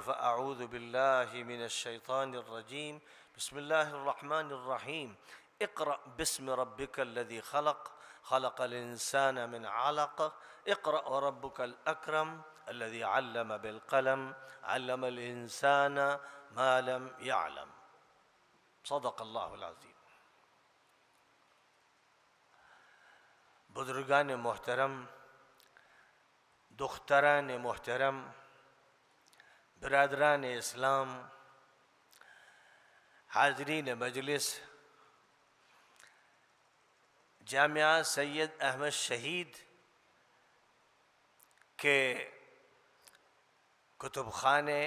فأعوذ بالله من الشيطان الرجيم. بسم الله الرحمن الرحيم. اقرأ باسم ربك الذي خلق خلق الإنسان من علق اقرأ وربك الأكرم الذي علم بالقلم علم الإنسان ما لم يعلم. صدق اللہ العظیم. بزرگان محترم، دختران محترم، برادران اسلام، حاضرین مجلس، جامعہ سید احمد شہید کے کتب خانے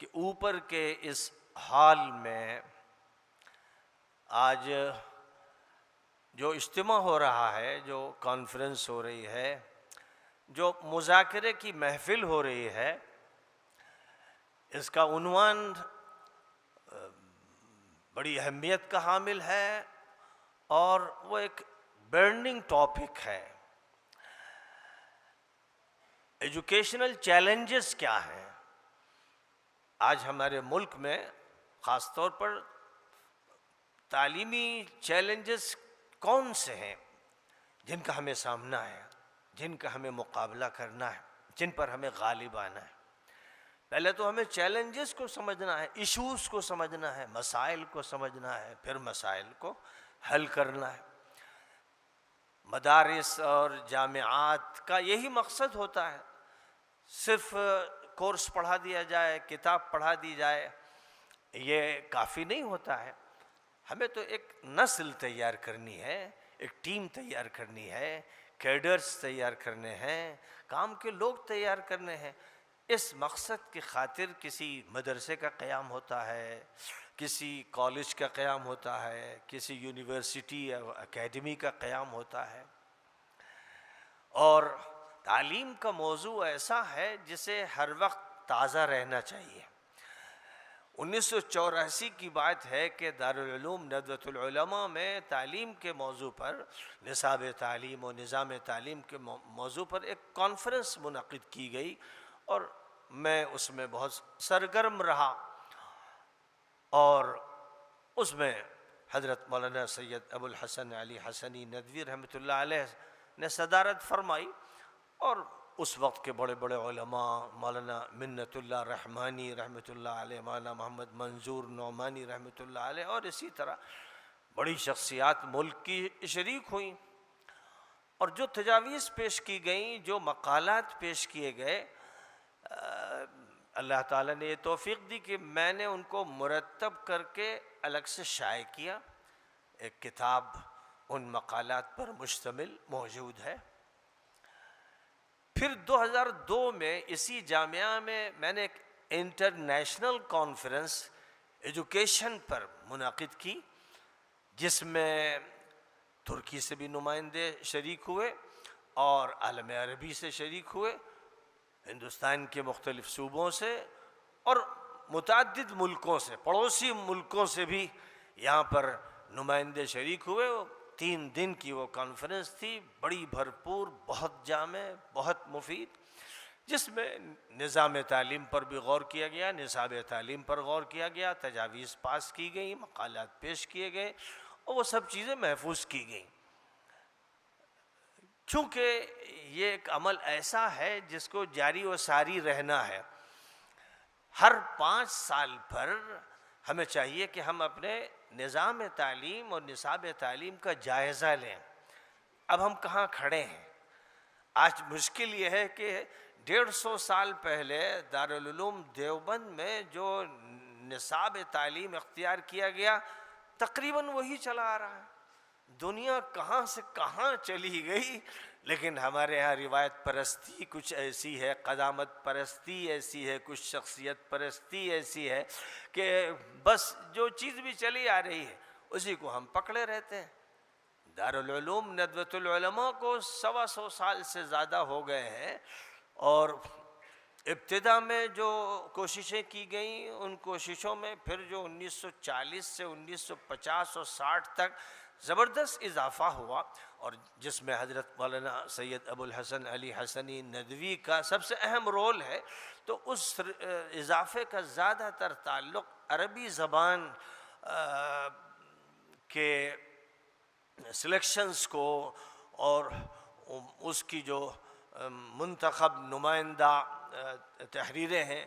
کے اوپر کے اس ہال میں آج جو اجتماع ہو رہا ہے، جو کانفرنس ہو رہی ہے، جو مذاکرے کی محفل ہو رہی ہے، اس کا عنوان بڑی اہمیت کا حامل ہے اور وہ ایک برننگ ٹاپک ہے. ایجوکیشنل چیلنجز کیا ہیں آج ہمارے ملک میں؟ خاص طور پر تعلیمی چیلنجز کون سے ہیں جن کا ہمیں سامنا ہے، جن کا ہمیں مقابلہ کرنا ہے، جن پر ہمیں غالب آنا ہے؟ پہلے تو ہمیں چیلنجز کو سمجھنا ہے، ایشوز کو سمجھنا ہے، مسائل کو سمجھنا ہے، پھر مسائل کو حل کرنا ہے. مدارس اور جامعات کا یہی مقصد ہوتا ہے. صرف کورس پڑھا دیا جائے، کتاب پڑھا دی جائے، یہ کافی نہیں ہوتا ہے. ہمیں تو ایک نسل تیار کرنی ہے، ایک ٹیم تیار کرنی ہے، کیڈرز تیار کرنے ہیں، کام کے لوگ تیار کرنے ہیں. اس مقصد کی خاطر کسی مدرسے کا قیام ہوتا ہے، کسی کالج کا قیام ہوتا ہے، کسی یونیورسٹی یا اکیڈمی کا قیام ہوتا ہے. اور تعلیم کا موضوع ایسا ہے جسے ہر وقت تازہ رہنا چاہیے. 1984 کی بات ہے کہ دارالعلوم ندوۃ العلماء میں تعلیم کے موضوع پر، نصاب تعلیم و نظام تعلیم کے موضوع پر ایک کانفرنس منعقد کی گئی اور میں اس میں بہت سرگرم رہا. اور اس میں حضرت مولانا سید ابو الحسن علی حسنی ندوی رحمۃ اللہ علیہ نے صدارت فرمائی اور اس وقت کے بڑے بڑے علماء، مولانا منت اللہ رحمانی رحمۃ اللہ علیہ، مولانا محمد منظور نعمانی رحمۃ اللہ علیہ، اور اسی طرح بڑی شخصیات ملک کی شریک ہوئیں. اور جو تجاویز پیش کی گئیں، جو مقالات پیش کیے گئے، اللہ تعالیٰ نے یہ توفیق دی کہ میں نے ان کو مرتب کر کے الگ سے شائع کیا. ایک کتاب ان مقالات پر مشتمل موجود ہے. پھر 2002 میں اسی جامعہ میں نے ایک انٹرنیشنل کانفرنس ایجوکیشن پر منعقد کی، جس میں ترکی سے بھی نمائندے شریک ہوئے اور عالم عربی سے شریک ہوئے، ہندوستان کے مختلف صوبوں سے اور متعدد ملکوں سے، پڑوسی ملکوں سے بھی یہاں پر نمائندے شریک ہوئے. 3 دن کی وہ کانفرنس تھی، بڑی بھرپور، بہت جامع، بہت مفید، جس میں نظام تعلیم پر بھی غور کیا گیا، نصاب تعلیم پر غور کیا گیا، تجاویز پاس کی گئیں، مقالات پیش کیے گئے اور وہ سب چیزیں محفوظ کی گئیں. چونکہ یہ ایک عمل ایسا ہے جس کو جاری و ساری رہنا ہے. ہر 5 سال پر ہمیں چاہیے کہ ہم اپنے نظام تعلیم اور نصاب تعلیم کا جائزہ لیں. اب ہم کہاں کھڑے ہیں؟ آج مشکل یہ ہے کہ 150 سال پہلے دارالعلوم دیوبند میں جو نصاب تعلیم اختیار کیا گیا تقریباً وہی چلا آ رہا ہے. دنیا کہاں سے کہاں چلی گئی، لیکن ہمارے ہاں روایت پرستی کچھ ایسی ہے، قدامت پرستی ایسی ہے، کچھ شخصیت پرستی ایسی ہے کہ بس جو چیز بھی چلی آ رہی ہے اسی کو ہم پکڑے رہتے ہیں. دارالعلوم ندوۃ العلماء کو 125 سال سے زیادہ ہو گئے ہیں، اور ابتدا میں جو کوششیں کی گئیں ان کوششوں میں پھر جو 1940 سے 1950 اور 60 تک زبردست اضافہ ہوا. اور جس میں حضرت مولانا سید ابو الحسن علی حسنی ندوی کا سب سے اہم رول ہے، تو اس اضافے کا زیادہ تر تعلق عربی زبان کے سلیکشنز کو اور اس کی جو منتخب نمائندہ تحریریں ہیں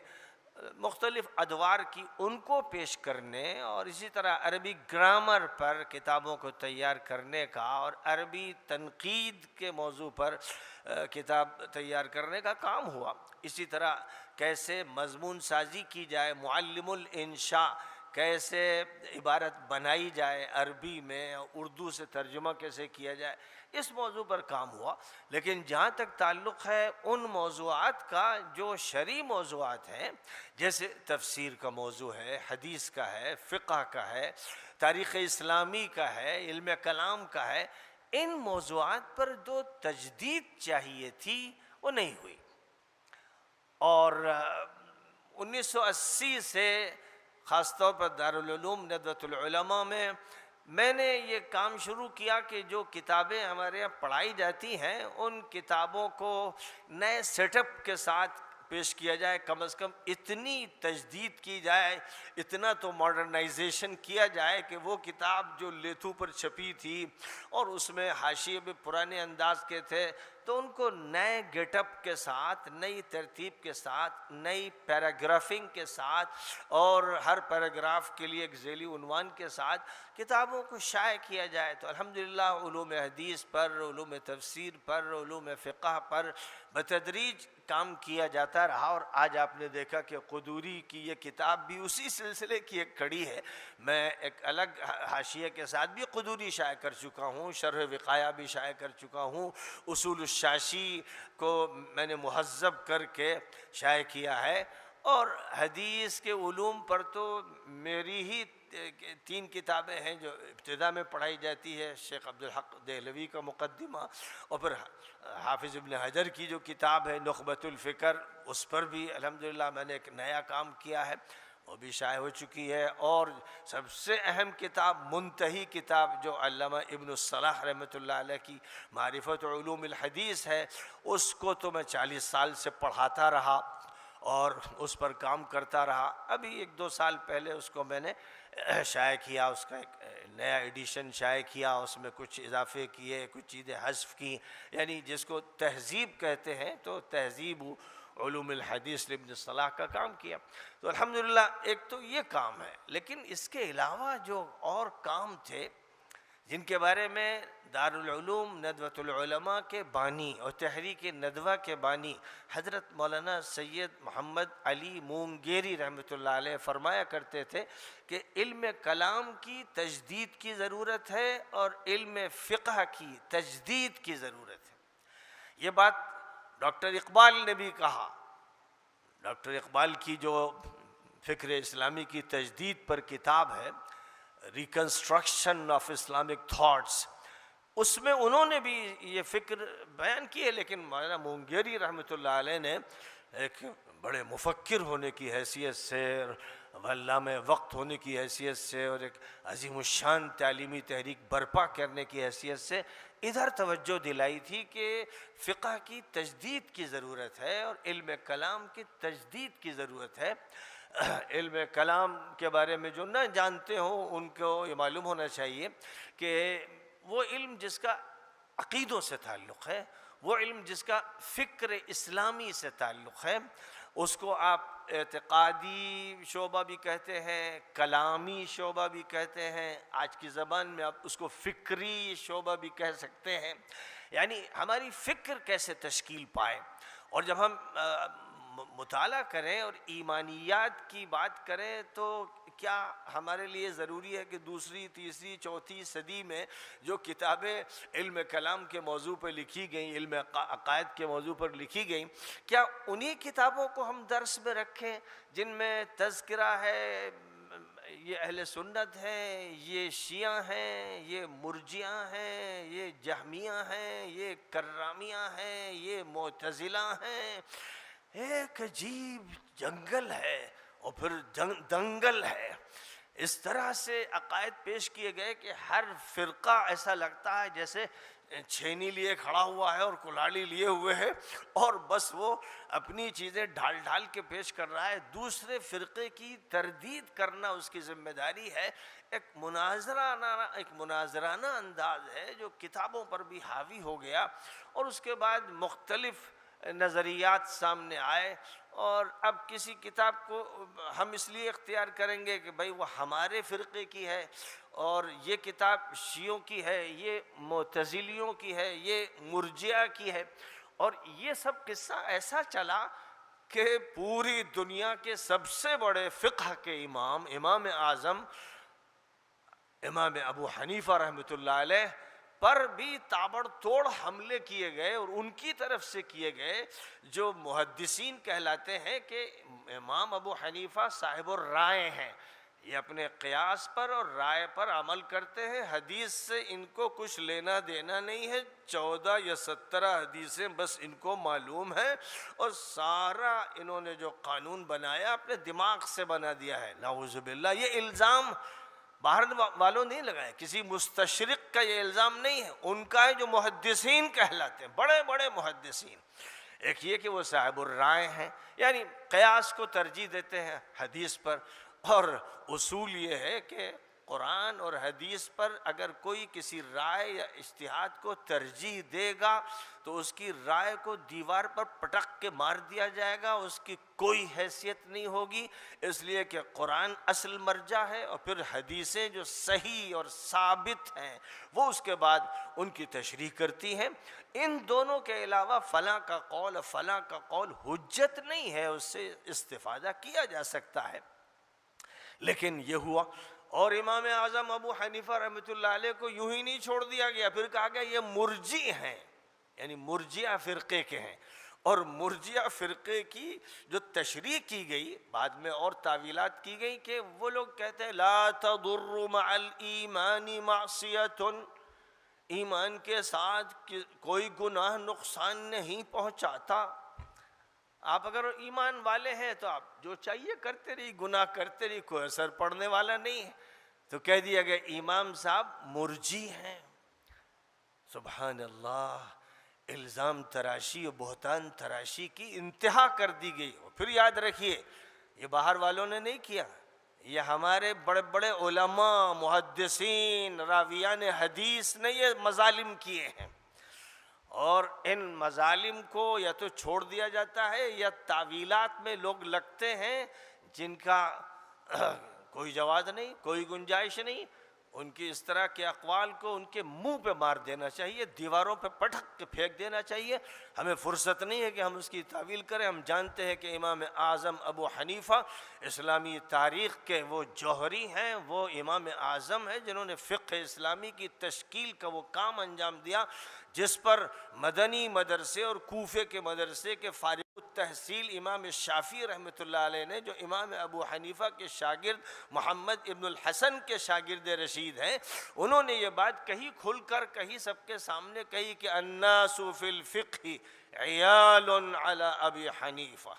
مختلف ادوار کی، ان کو پیش کرنے، اور اسی طرح عربی گرامر پر کتابوں کو تیار کرنے کا، اور عربی تنقید کے موضوع پر کتاب تیار کرنے کا کام ہوا۔ اسی طرح کیسے مضمون سازی کی جائے، معلم الانشاء کیسے عبارت بنائی جائے عربی میں، اردو سے ترجمہ کیسے کیا جائے، اس موضوع پر کام ہوا۔ لیکن جہاں تک تعلق ہے ان موضوعات کا جو شرعی موضوعات ہیں، جیسے تفسیر کا موضوع ہے، حدیث کا ہے، فقہ کا ہے، تاریخ اسلامی کا ہے، علم کلام کا ہے، ان موضوعات پر جو تجدید چاہیے تھی وہ نہیں ہوئی۔ اور 1980 سے خاص طور پر دارالعلوم ندوۃ العلماء میں نے یہ کام شروع کیا کہ جو کتابیں ہمارے یہاں پڑھائی جاتی ہیں ان کتابوں کو نئے سیٹ اپ کے ساتھ پیش کیا جائے، کم از کم اتنی تجدید کی جائے، اتنا تو ماڈرنائزیشن کیا جائے کہ وہ کتاب جو لیتھو پر چھپی تھی اور اس میں حاشیے بھی پرانے انداز کے تھے، تو ان کو نئے گیٹ اپ کے ساتھ، نئی ترتیب کے ساتھ، نئی پیراگرافنگ کے ساتھ، اور ہر پیراگراف کے لیے ایک ذیلی عنوان کے ساتھ کتابوں کو شائع کیا جائے۔ تو الحمدللہ علوم حدیث پر، علوم تفسیر پر، علوم فقہ پر بتدریج کام کیا جاتا رہا، اور آج آپ نے دیکھا کہ قدوری کی یہ کتاب بھی اسی سلسلے کی ایک کڑی ہے۔ میں ایک الگ حاشیے کے ساتھ بھی قدوری شائع کر چکا ہوں، شرح وقایہ بھی شائع کر چکا ہوں، اصول الشاشی کو میں نے مہذب کر کے شائع کیا ہے، اور حدیث کے علوم پر تو میری ہی 3 کتابیں ہیں جو ابتدا میں پڑھائی جاتی ہے، شیخ عبدالحق دہلوی کا مقدمہ، اور پھر حافظ ابن حجر کی جو کتاب ہے نخبۃ الفکر، اس پر بھی الحمدللہ میں نے ایک نیا کام کیا ہے، وہ بھی شائع ہو چکی ہے۔ اور سب سے اہم کتاب، منتہی کتاب، جو علامہ ابن الصلاح رحمۃ اللہ علیہ کی معرفت علوم الحدیث ہے، اس کو تو میں 40 سال سے پڑھاتا رہا اور اس پر کام کرتا رہا۔ ابھی 1-2 سال پہلے اس کو میں نے شائع کیا، اس کا ایک نیا ایڈیشن شائع کیا، اس میں کچھ اضافے کیے، کچھ چیزیں حذف کی، یعنی جس کو تہذیب کہتے ہیں، تو تہذیب علوم الحدیث ابن صلاح کا کام کیا۔ تو الحمدللہ ایک تو یہ کام ہے، لیکن اس کے علاوہ جو اور کام تھے جن کے بارے میں دارالعلوم ندوۃ العلماء کے بانی اور تحریک ندوہ کے بانی حضرت مولانا سید محمد علی مونگیری رحمۃ اللہ علیہ فرمایا کرتے تھے کہ علم کلام کی تجدید کی ضرورت ہے اور علم فقہ کی تجدید کی ضرورت ہے۔ یہ بات ڈاکٹر اقبال نے بھی کہا۔ ڈاکٹر اقبال کی جو فکر اسلامی کی تجدید پر کتاب ہے، ریکنسٹرکشن آف اسلامک تھاٹس، اس میں انہوں نے بھی یہ فکر بیان کی ہے، لیکن مولانا مونگیری رحمۃ اللہ علیہ نے ایک بڑے مفکر ہونے کی حیثیت سے، علامہ وقت ہونے کی حیثیت سے، اور ایک عظیم الشان تعلیمی تحریک برپا کرنے کی حیثیت سے ادھر توجہ دلائی تھی کہ فقہ کی تجدید کی ضرورت ہے اور علم کلام کی تجدید کی ضرورت ہے۔ علم کلام کے بارے میں جو نہ جانتے ہوں ان کو یہ معلوم ہونا چاہیے کہ وہ علم جس کا عقیدوں سے تعلق ہے، وہ علم جس کا فکر اسلامی سے تعلق ہے، اس کو آپ اعتقادی شعبہ بھی کہتے ہیں، کلامی شعبہ بھی کہتے ہیں، آج کی زبان میں آپ اس کو فکری شعبہ بھی کہہ سکتے ہیں، یعنی ہماری فکر کیسے تشکیل پائے۔ اور جب ہم مطالعہ کریں اور ایمانیات کی بات کریں تو کیا ہمارے لیے ضروری ہے کہ 2ری، 3ری، 4تھی صدی میں جو کتابیں علم کلام کے موضوع پر لکھی گئیں، علم عقائد کے موضوع پر لکھی گئیں، کیا انہی کتابوں کو ہم درس میں رکھیں جن میں تذکرہ ہے یہ اہل سنت ہیں، یہ شیعہ ہیں، یہ مرجئہ ہیں، یہ جہمیہ ہیں، یہ کرامیہ ہیں، یہ معتزلہ ہیں؟ ایک عجیب جنگل ہے اور پھر دنگل ہے۔ اس طرح سے عقائد پیش کیے گئے کہ ہر فرقہ ایسا لگتا ہے جیسے چھینی لیے کھڑا ہوا ہے اور کلاڑی لیے ہوئے ہے اور بس وہ اپنی چیزیں ڈھال ڈھال کے پیش کر رہا ہے. دوسرے فرقے کی تردید کرنا اس کی ذمہ داری ہے. ایک مناظرانہ انداز ہے جو کتابوں پر بھی حاوی ہو گیا اور اس کے بعد مختلف نظریات سامنے آئے. اور اب کسی کتاب کو ہم اس لیے اختیار کریں گے کہ بھئی وہ ہمارے فرقے کی ہے اور یہ کتاب شیعوں کی ہے، یہ معتزلیوں کی ہے، یہ مرجئہ کی ہے. اور یہ سب قصہ ایسا چلا کہ پوری دنیا کے سب سے بڑے فقہ کے امام اعظم امام ابو حنیفہ رحمۃ اللہ علیہ پر بھی تابڑ توڑ حملے کیے گئے اور ان کی طرف سے کیے گئے جو محدثین کہلاتے ہیں کہ امام ابو حنیفہ صاحب الرائے ہیں. یہ اپنے قیاس پر اور رائے پر عمل کرتے ہیں. حدیث سے ان کو کچھ لینا دینا نہیں ہے. 14 یا 17 حدیثیں بس ان کو معلوم ہیں اور سارا انہوں نے جو قانون بنایا اپنے دماغ سے بنا دیا ہے. نعوذ باللہ. یہ الزام باہر والوں نہیں لگائے، کسی مستشرق کا یہ الزام نہیں ہے، ان کا ہے جو محدثین کہلاتے ہیں، بڑے بڑے محدثین. ایک یہ کہ وہ صاحب الرائے ہیں، یعنی قیاس کو ترجیح دیتے ہیں حدیث پر. اور اصول یہ ہے کہ قرآن اور حدیث پر اگر کوئی کسی رائے یا اجتہاد کو ترجیح دے گا تو اس کی رائے کو دیوار پر پٹک کے مار دیا جائے گا، اس کی کوئی حیثیت نہیں ہوگی. اس لیے کہ قرآن اصل مرجع ہے اور پھر حدیثیں جو صحیح اور ثابت ہیں وہ اس کے بعد ان کی تشریح کرتی ہیں. ان دونوں کے علاوہ فلاں کا قول حجت نہیں ہے، اس سے استفادہ کیا جا سکتا ہے. لیکن یہ ہوا اور امام اعظم ابو حنیفہ رحمۃ اللہ علیہ کو یوں ہی نہیں چھوڑ دیا گیا، پھر کہا گیا یہ مرجی ہیں، یعنی مرجئہ فرقے کے ہیں. اور مرجئہ فرقے کی جو تشریح کی گئی بعد میں اور تعویلات کی گئی کہ وہ لوگ کہتے ہیں لا تضر مع الایمان معصیۃ، ایمان کے ساتھ کوئی گناہ نقصان نہیں پہنچاتا. آپ اگر ایمان والے ہیں تو آپ جو چاہیے کرتے رہی، گناہ کرتے رہی، کوئی اثر پڑنے والا نہیں ہے. تو کہہ دیا گیا امام صاحب مرجی ہیں. سبحان اللہ. الزام تراشی و بہتان تراشی کی انتہا کر دی گئی. پھر یاد رکھیے یہ باہر والوں نے نہیں کیا، یہ ہمارے بڑے بڑے علماء محدثین راویان حدیث نے یہ مظالم کیے ہیں. اور ان مظالم کو یا تو چھوڑ دیا جاتا ہے یا تعویلات میں لوگ لگتے ہیں جن کا کوئی جواز نہیں، کوئی گنجائش نہیں. ان کی اس طرح کے اقوال کو ان کے منہ پہ مار دینا چاہیے، دیواروں پہ پٹک کے پھینک دینا چاہیے. ہمیں فرصت نہیں ہے کہ ہم اس کی تعویل کریں. ہم جانتے ہیں کہ امام اعظم ابو حنیفہ اسلامی تاریخ کے وہ جوہری ہیں، وہ امام اعظم ہیں جنہوں نے فقہ اسلامی کی تشکیل کا وہ کام انجام دیا جس پر مدنی مدرسے اور کوفے کے مدرسے کے فارغ التحصیل امام شافعی رحمۃ اللہ علیہ نے، جو امام ابو حنیفہ کے شاگرد محمد ابن الحسن کے شاگرد رشید ہیں، انہوں نے یہ بات کہی، کھل کر کہی، سب کے سامنے کہی کہ الناس فی الفقہ عیال علی ابی حنیفہ.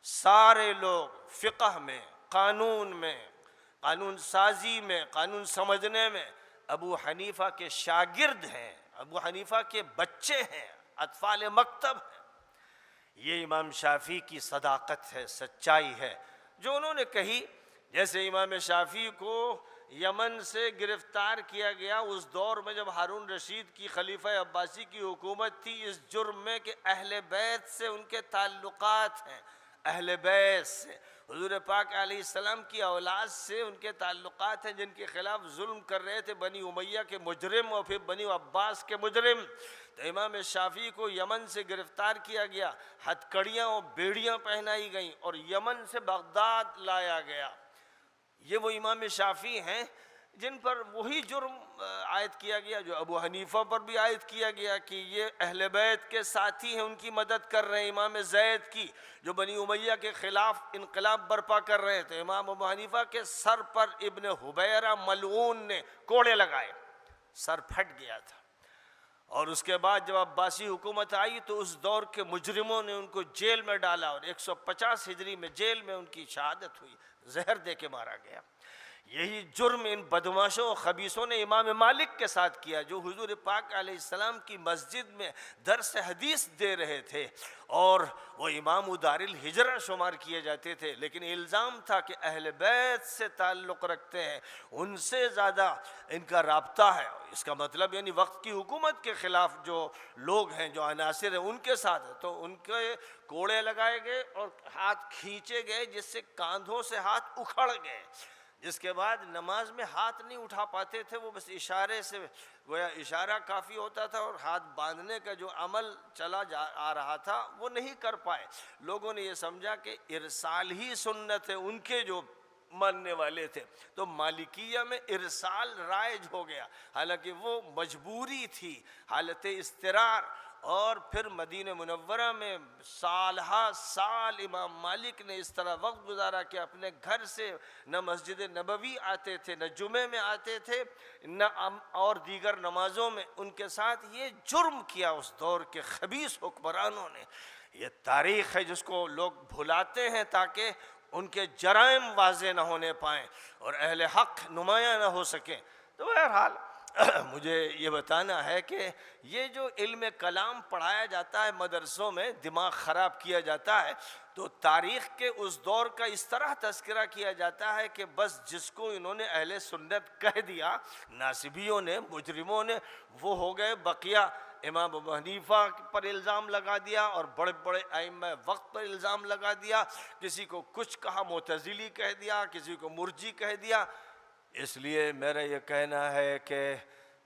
سارے لوگ فقہ میں، قانون سازی میں، قانون سمجھنے میں ابو حنیفہ کے شاگرد ہیں، ابو حنیفہ کے بچے ہیں، اطفال مکتب ہیں. یہ امام شافعی کی صداقت ہے، سچائی ہے جو انہوں نے کہی. جیسے امام شافعی کو یمن سے گرفتار کیا گیا اس دور میں جب ہارون رشید کی خلیفہ عباسی کی حکومت تھی، اس جرم میں کہ اہل بیت سے ان کے تعلقات ہیں، اہل بیت سے، حضور پاک علیہ السلام کی اولاد سے ان کے تعلقات ہیں جن کے خلاف ظلم کر رہے تھے بنی امیہ کے مجرم اور پھر بنی عباس کے مجرم. تو امام شافعی کو یمن سے گرفتار کیا گیا، ہتھ کڑیاں اور بیڑیاں پہنائی گئیں اور یمن سے بغداد لایا گیا. یہ وہ امام شافعی ہیں جن پر وہی جرم عائد کیا گیا جو ابو حنیفہ پر بھی عائد کیا گیا کہ یہ اہل بیت کے ساتھی ہیں، ان کی مدد کر رہے ہیں. امام زید کی جو بنی امیہ کے خلاف انقلاب برپا کر رہے تھے، امام ابو حنیفہ کے سر پر ابن حبیرہ ملعون نے کوڑے لگائے، سر پھٹ گیا تھا. اور اس کے بعد جب عباسی حکومت آئی تو اس دور کے مجرموں نے ان کو جیل میں ڈالا اور 150 ہجری میں جیل میں ان کی شہادت ہوئی، زہر دے کے مارا گیا. یہی جرم ان بدماشوں و خبیثوں نے امام مالک کے ساتھ کیا، جو حضور پاک علیہ السلام کی مسجد میں درس حدیث دے رہے تھے اور وہ امام دار الہجرہ شمار کیے جاتے تھے، لیکن الزام تھا کہ اہل بیت سے تعلق رکھتے ہیں، ان سے زیادہ ان کا رابطہ ہے۔ اس کا مطلب یعنی وقت کی حکومت کے خلاف جو لوگ ہیں، جو عناصر ہیں، ان کے ساتھ، تو ان کے کوڑے لگائے گئے اور ہاتھ کھینچے گئے، جس سے کاندھوں سے ہاتھ اکھڑ گئے، جس کے بعد نماز میں ہاتھ نہیں اٹھا پاتے تھے، وہ بس اشارے سے، گویا اشارہ کافی ہوتا تھا، اور ہاتھ باندھنے کا جو عمل چلا آ رہا تھا وہ نہیں کر پائے۔ لوگوں نے یہ سمجھا کہ ارسال ہی سنت ہے، ان کے جو ماننے والے تھے، تو مالکیہ میں ارسال رائج ہو گیا، حالانکہ وہ مجبوری تھی، حالت اضطرار۔ اور پھر مدینہ منورہ میں سال ہا سال امام مالک نے اس طرح وقت گزارا کہ اپنے گھر سے نہ مسجد نبوی آتے تھے، نہ جمعے میں آتے تھے، نہ اور دیگر نمازوں میں۔ ان کے ساتھ یہ جرم کیا اس دور کے خبیث حکمرانوں نے۔ یہ تاریخ ہے جس کو لوگ بھلاتے ہیں تاکہ ان کے جرائم واضح نہ ہونے پائیں اور اہل حق نمایاں نہ ہو سکیں۔ تو بہرحال مجھے یہ بتانا ہے کہ یہ جو علم کلام پڑھایا جاتا ہے مدرسوں میں، دماغ خراب کیا جاتا ہے، تو تاریخ کے اس دور کا اس طرح تذکرہ کیا جاتا ہے کہ بس جس کو انہوں نے اہل سنت کہہ دیا، ناصبیوں نے، مجرموں نے، وہ ہو گئے بقیہ۔ امام ابو حنیفہ پر الزام لگا دیا اور بڑے بڑے ائمہ وقت پر الزام لگا دیا، کسی کو کچھ کہا، معتزلی کہہ دیا، کسی کو مرجی کہہ دیا۔ اس لیے میرا یہ کہنا ہے کہ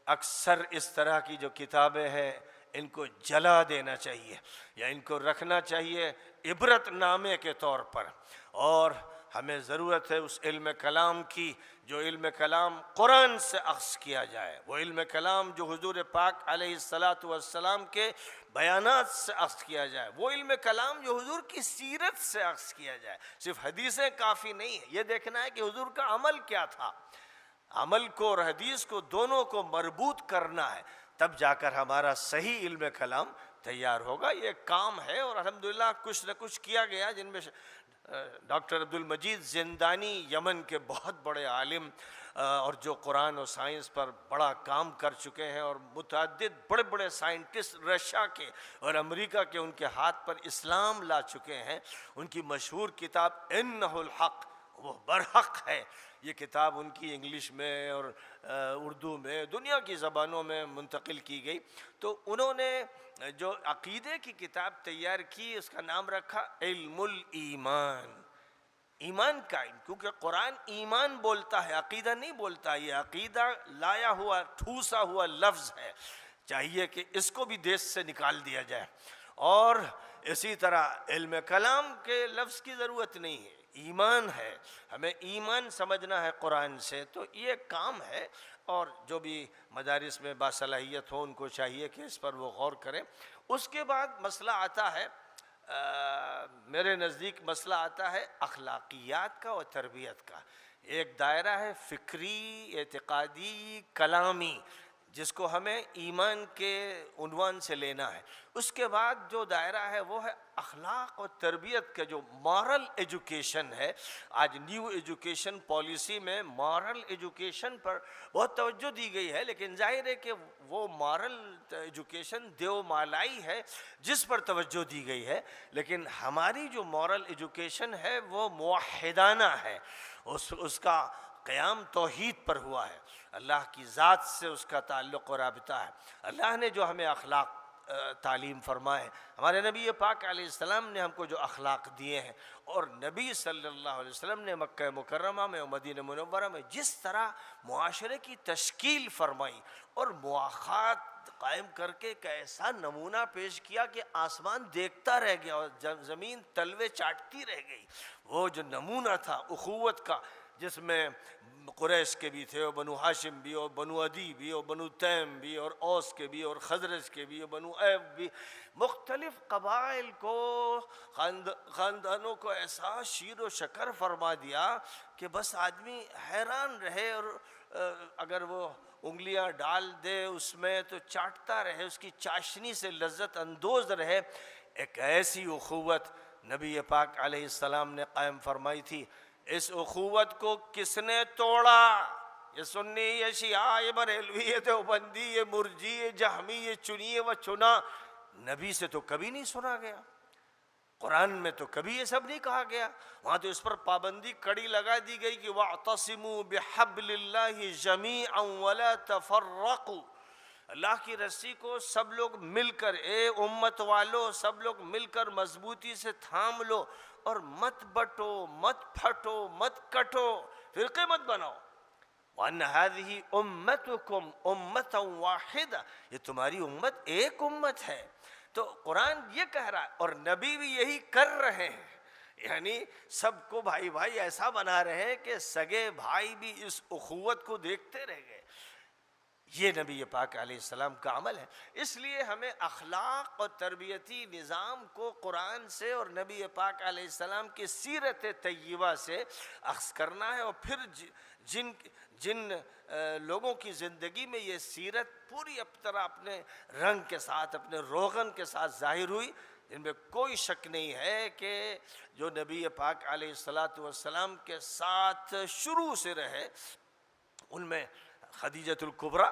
اکثر اس طرح کی جو کتابیں ہیں ان کو جلا دینا چاہیے، یا ان کو رکھنا چاہیے عبرت نامے کے طور پر۔ اور ہمیں ضرورت ہے اس علم کلام کی جو علم کلام قرآن سے اخذ کیا جائے، وہ علم کلام جو حضور پاک علیہ السلام کے بیانات سے اخذ کیا جائے، وہ علم کلام جو حضور کی سیرت سے اخذ کیا جائے۔ صرف حدیثیں کافی نہیں ہیں، یہ دیکھنا ہے کہ حضور کا عمل کیا تھا۔ عمل کو اور حدیث کو دونوں کو مربوط کرنا ہے، تب جا کر ہمارا صحیح علم کلام تیار ہوگا۔ یہ کام ہے اور الحمدللہ کچھ نہ کچھ کیا گیا، جن میں ڈاکٹر عبدالمجید زندانی یمن کے بہت بڑے عالم اور جو قرآن و سائنس پر بڑا کام کر چکے ہیں، اور متعدد بڑے بڑے سائنٹسٹ رشیا کے اور امریکہ کے ان کے ہاتھ پر اسلام لا چکے ہیں۔ ان کی مشہور کتاب انہ الحق، وہ برحق ہے، یہ کتاب ان کی انگلش میں اور اردو میں، دنیا کی زبانوں میں منتقل کی گئی۔ تو انہوں نے جو عقیدے کی کتاب تیار کی، اس کا نام رکھا علم الایمان، ایمان کا علم، کیونکہ قرآن ایمان بولتا ہے، عقیدہ نہیں بولتا۔ یہ عقیدہ لایا ہوا، ٹھوسا ہوا لفظ ہے، چاہیے کہ اس کو بھی دیش سے نکال دیا جائے۔ اور اسی طرح علم کلام کے لفظ کی ضرورت نہیں ہے، ایمان ہے، ہمیں ایمان سمجھنا ہے قرآن سے، تو یہ کام ہے۔ اور جو بھی مدارس میں باصلاحیت ہو ان کو چاہیے کہ اس پر وہ غور کریں۔ اس کے بعد مسئلہ آتا ہے، میرے نزدیک مسئلہ آتا ہے اخلاقیات کا اور تربیت کا۔ ایک دائرہ ہے فکری، اعتقادی، کلامی، جس کو ہمیں ایمان کے عنوان سے لینا ہے۔ اس کے بعد جو دائرہ ہے وہ ہے اخلاق اور تربیت کا، جو مارل ایجوکیشن ہے۔ آج نیو ایجوکیشن پالیسی میں مارل ایجوکیشن پر بہت توجہ دی گئی ہے، لیکن ظاہر ہے کہ وہ مارل ایجوکیشن دیو مالائی ہے جس پر توجہ دی گئی ہے، لیکن ہماری جو مارل ایجوکیشن ہے وہ موحدانہ ہے، اس کا قیام توحید پر ہوا ہے، اللہ کی ذات سے اس کا تعلق و رابطہ ہے۔ اللہ نے جو ہمیں اخلاق تعلیم فرمائے، ہمارے نبی پاک علیہ السلام نے ہم کو جو اخلاق دیے ہیں، اور نبی صلی اللہ علیہ وسلم نے مکہ مکرمہ میں اور مدینہ منورہ میں جس طرح معاشرے کی تشکیل فرمائی اور مواخات قائم کر کے ایک ایسا نمونہ پیش کیا کہ آسمان دیکھتا رہ گیا اور زمین تلوے چاٹتی رہ گئی۔ وہ جو نمونہ تھا اخوت کا، جس میں قریش کے بھی تھے، اور بنو ہاشم بھی، اور بنو عدی بھی، اور بنو تیم بھی، اور اوس کے بھی، اور خزرج کے بھی، اور بنو عیب بھی، مختلف قبائل کو، خاندانوں کو ایسا شیر و شکر فرما دیا کہ بس آدمی حیران رہے، اور اگر وہ انگلیاں ڈال دے اس میں تو چاٹتا رہے، اس کی چاشنی سے لذت اندوز رہے۔ ایک ایسی اخوت نبی پاک علیہ السلام نے قائم فرمائی تھی۔ اس اخوت کو کس نے توڑا؟ یہ سنی، یہ شیعہ، یہ بریلوی، یہ دیوبندی، یہ مرجی، یہ جہمی، یہ چنی و چنا، نبی سے تو کبھی نہیں سنا گیا، قرآن میں تو کبھی یہ سب نہیں کہا گیا۔ وہاں تو اس پر پابندی کڑی لگا دی گئی کہ وَاعْتَصِمُوا بِحَبْلِ اللَّهِ جَمِيعًا وَلَا تَفَرَّقُوا، اللہ کی رسی کو سب لوگ مل کر، اے امت والو سب لوگ مل کر مضبوطی سے تھام لو اور مت بٹو، مت پھٹو، مت کٹو، فرقے مت بناؤ۔ وَأَنَّ هَذِهِ أُمَّتُكُمْ أُمَّةً وَاحِدَةً، یہ تمہاری امت ایک امت ہے۔ تو قرآن یہ کہہ رہا ہے اور نبی بھی یہی کر رہے ہیں، یعنی سب کو بھائی بھائی ایسا بنا رہے ہیں کہ سگے بھائی بھی اس اخوت کو دیکھتے رہ گئے۔ یہ نبی پاک علیہ السلام کا عمل ہے۔ اس لیے ہمیں اخلاق اور تربیتی نظام کو قرآن سے اور نبی پاک علیہ السلام کی سیرت طیبہ سے اخذ کرنا ہے، اور پھر جن لوگوں کی زندگی میں یہ سیرت پوری طرح اپنے رنگ کے ساتھ، اپنے روغن کے ساتھ ظاہر ہوئی، ان میں کوئی شک نہیں ہے کہ جو نبی پاک علیہ السلام کے ساتھ شروع سے رہے، ان میں خدیجۃ الکبریٰ،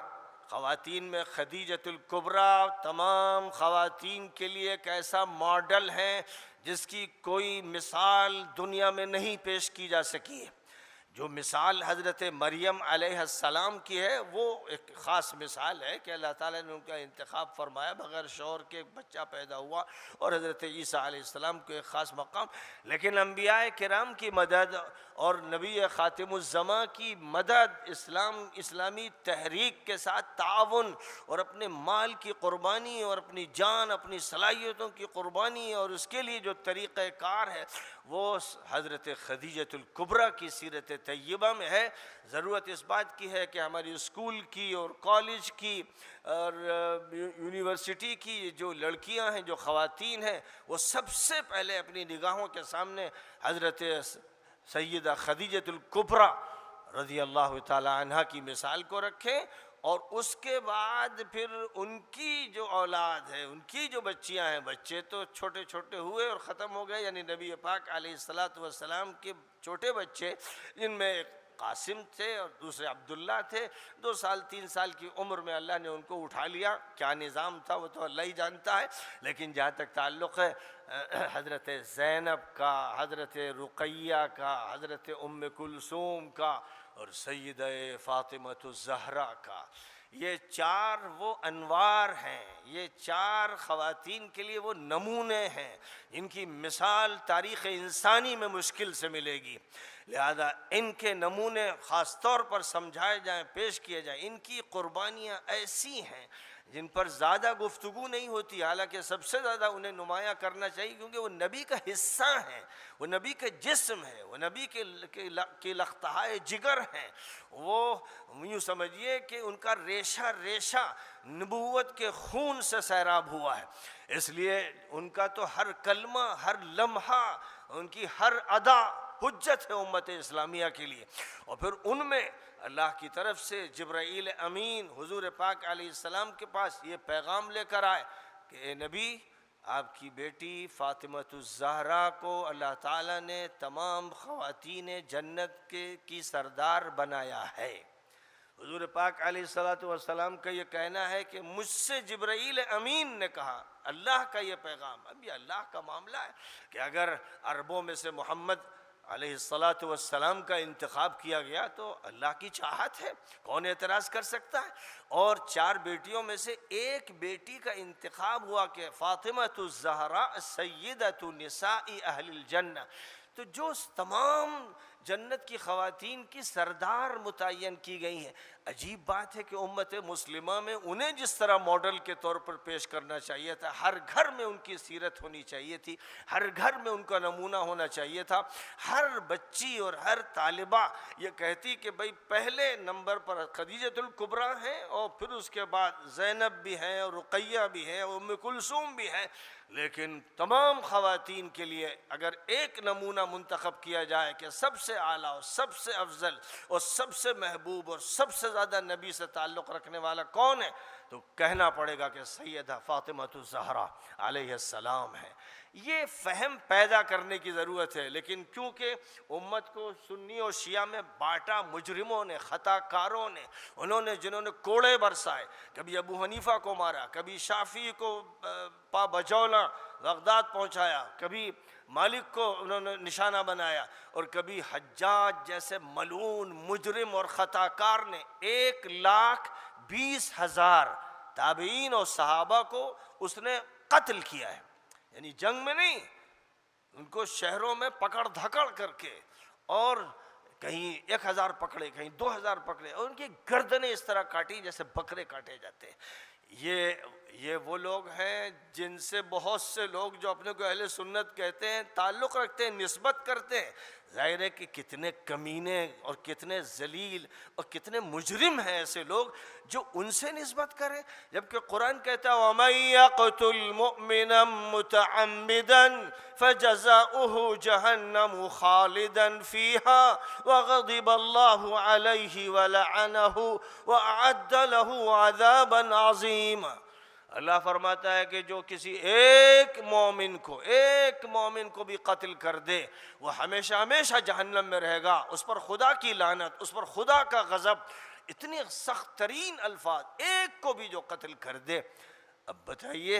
خواتین میں خدیجۃ الکبریٰ تمام خواتین کے لیے ایک ایسا ماڈل ہے جس کی کوئی مثال دنیا میں نہیں پیش کی جا سکی ہے۔ جو مثال حضرت مریم علیہ السلام کی ہے وہ ایک خاص مثال ہے کہ اللہ تعالیٰ نے ان کا انتخاب فرمایا، بغیر شوہر کے ایک بچہ پیدا ہوا، اور حضرت عیسیٰ علیہ السلام کو ایک خاص مقام۔ لیکن انبیاء کرام کی مدد اور نبی خاتم الزماں کی مدد، اسلامی تحریک کے ساتھ تعاون، اور اپنے مال کی قربانی اور اپنی جان، اپنی صلاحیتوں کی قربانی، اور اس کے لیے جو طریقہ کار ہے وہ حضرت خدیجۃ الکبریٰ کی سیرت طیبہ میں ہے۔ ضرورت اس بات کی ہے کہ ہماری اسکول کی اور کالج کی اور یونیورسٹی کی جو لڑکیاں ہیں، جو خواتین ہیں، وہ سب سے پہلے اپنی نگاہوں کے سامنے حضرت سیدہ خدیجۃ الکبریٰ رضی اللہ تعالی عنہا کی مثال کو رکھیں، اور اس کے بعد پھر ان کی جو اولاد ہے، ان کی جو بچیاں ہیں، بچے تو چھوٹے چھوٹے ہوئے اور ختم ہو گئے، یعنی نبی پاک علیہ السلام کے چھوٹے بچے، جن میں ایک قاسم تھے اور دوسرے عبداللہ تھے، 2 سال 3 سال کی عمر میں اللہ نے ان کو اٹھا لیا۔ کیا نظام تھا وہ تو اللہ ہی جانتا ہے، لیکن جہاں تک تعلق ہے حضرت زینب کا، حضرت رقیہ کا، حضرت ام کلثوم کا، اور سیدہ فاطمۃ الزہرا کا، یہ 4 وہ انوار ہیں، یہ 4 خواتین کے لیے وہ نمونے ہیں جن کی مثال تاریخ انسانی میں مشکل سے ملے گی۔ لہذا ان کے نمونے خاص طور پر سمجھائے جائیں، پیش کیے جائیں۔ ان کی قربانیاں ایسی ہیں جن پر زیادہ گفتگو نہیں ہوتی، حالانکہ سب سے زیادہ انہیں نمایاں کرنا چاہیے، کیونکہ وہ نبی کا حصہ ہیں، وہ نبی کے جسم ہے، وہ نبی کے لختہائے جگر ہیں۔ وہ یوں سمجھیے کہ ان کا ریشہ ریشہ نبوت کے خون سے سیراب ہوا ہے، اس لیے ان کا تو ہر کلمہ، ہر لمحہ، ان کی ہر ادا حجت ہے امت اسلامیہ کے لیے۔ اور پھر ان میں اللہ کی طرف سے جبرائیل امین حضور پاک علیہ السلام کے پاس یہ پیغام لے کر آئے کہ اے نبی، آپ کی بیٹی فاطمۃ الزہرا کو اللہ تعالیٰ نے تمام خواتین جنت کی سردار بنایا ہے۔ حضور پاک علیہ السلام کا یہ کہنا ہے کہ مجھ سے جبرائیل امین نے کہا، اللہ کا یہ پیغام۔ اب یہ اللہ کا معاملہ ہے کہ اگر عربوں میں سے محمد علیہ السلام کا انتخاب کیا گیا تو اللہ کی چاہت ہے، کون اعتراض کر سکتا ہے؟ اور 4 بیٹیوں میں سے ایک بیٹی کا انتخاب ہوا کہ فاطمۃ الزہرا سیدۃ نساء اہل الجنہ، تو جو تمام جنت کی خواتین کی سردار متعین کی گئی ہیں۔ عجیب بات ہے کہ امت مسلمہ میں انہیں جس طرح ماڈل کے طور پر پیش کرنا چاہیے تھا، ہر گھر میں ان کی سیرت ہونی چاہیے تھی، ہر گھر میں ان کا نمونہ ہونا چاہیے تھا۔ ہر بچی اور ہر طالبہ یہ کہتی کہ بھئی پہلے نمبر پر خدیجۃ الکبریٰ ہیں، اور پھر اس کے بعد زینب بھی ہیں، اور رقیہ بھی ہیں، اور ام کلثوم بھی ہیں، لیکن تمام خواتین کے لیے اگر ایک نمونہ منتخب کیا جائے کہ سب سے اعلیٰ اور سب سے افضل اور سب سے محبوب اور سب سے زیادہ نبی سے تعلق رکھنے والا کون ہے، تو کہنا پڑے گا کہ سیدہ فاطمۃ الزہرا علیہ السلام ہے۔ یہ فہم پیدا کرنے کی ضرورت ہے. لیکن کیونکہ امت کو سنی اور شیعہ میں بانٹا مجرموں نے، خطا کاروں نے، جنہوں نے کوڑے برسائے، کبھی ابو حنیفہ کو مارا، کبھی شافعی کو پا بجولا بغداد پہنچایا، کبھی مالک کو انہوں نے نشانہ بنایا، اور کبھی حجاج جیسے ملعون مجرم اور خطا کار نے 1,20,000 تابعین اور صحابہ کو اس نے قتل کیا ہے. یعنی جنگ میں نہیں، ان کو شہروں میں پکڑ دھکڑ کر کے، اور کہیں 1,000 پکڑے، کہیں 2,000 پکڑے، اور ان کی گردنیں اس طرح کاٹی جیسے بکرے کاٹے جاتے ہیں. یہ وہ لوگ ہیں جن سے بہت سے لوگ جو اپنے کو اہل سنت کہتے ہیں تعلق رکھتے ہیں، نسبت کرتے ہیں. ظاہر ہے کہ کتنے کمینے اور کتنے ذلیل اور کتنے مجرم ہیں ایسے لوگ جو ان سے نسبت کریں، جبکہ قرآن کہتا ہے وَمَن يَقْتُلْ مُؤْمِنًا مُتَعَمِّدًا فَجَزَاؤُهُ جَهَنَّمُ خَالِدًا فِيهَا وَغَضِبَ اللَّهُ عَلَيْهِ وَلَعَنَهُ وَأَعَدَّ لَهُ عَذَابًا عَظِيمًا. اللہ فرماتا ہے کہ جو کسی ایک مومن کو بھی قتل کر دے وہ ہمیشہ ہمیشہ جہنم میں رہے گا، اس پر خدا کی لعنت، اس پر خدا کا غضب. اتنی سخت ترین الفاظ، ایک کو بھی جو قتل کر دے. اب بتائیے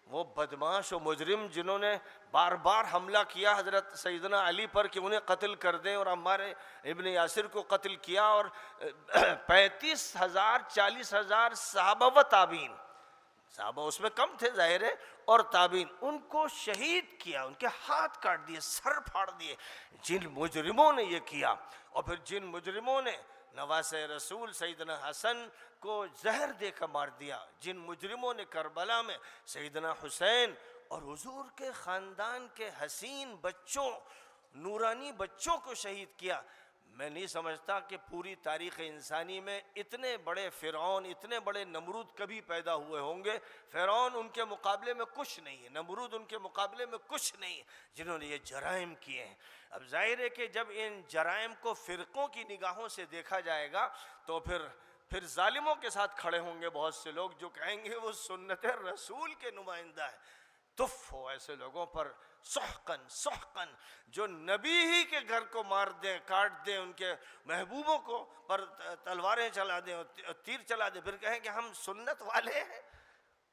وہ بدماش و مجرم جنہوں نے بار بار حملہ کیا حضرت سیدنا علی پر کہ انہیں قتل کر دیں، اور عمار ابن یاسر کو قتل کیا، اور 35,000 40,000 صحابہ و تابعین، صحابہ اس میں کم تھے ظاہر ہے، اور تابعین، ان کو شہید کیا، ان کے ہاتھ کاٹ دیے، سر پھاڑ دیے. جن مجرموں نے یہ کیا، اور پھر جن مجرموں نے نواسۂ رسول سیدنا حسن کو زہر دے کر مار دیا، جن مجرموں نے کربلا میں سیدنا حسین اور حضور کے خاندان کے حسین بچوں، نورانی بچوں کو شہید کیا. میں نہیں سمجھتا کہ پوری تاریخ انسانی میں اتنے بڑے فرعون، اتنے بڑے نمرود کبھی پیدا ہوئے ہوں گے. فرعون ان کے مقابلے میں کچھ نہیں ہے، نمرود ان کے مقابلے میں کچھ نہیں، جنہوں نے یہ جرائم کیے ہیں. اب ظاہر ہے کہ جب ان جرائم کو فرقوں کی نگاہوں سے دیکھا جائے گا تو پھر ظالموں کے ساتھ کھڑے ہوں گے بہت سے لوگ جو کہیں گے وہ سنت رسول کے نمائندہ ہے. تف ہو ایسے لوگوں پر، سحقن جو نبی ہی کے گھر کو مار دیں، کاٹ دیں، ان کے محبوبوں کو پر تلواریں چلا دیں اور تیر چلا دیں، پھر کہیں کہ ہم سنت والے ہیں.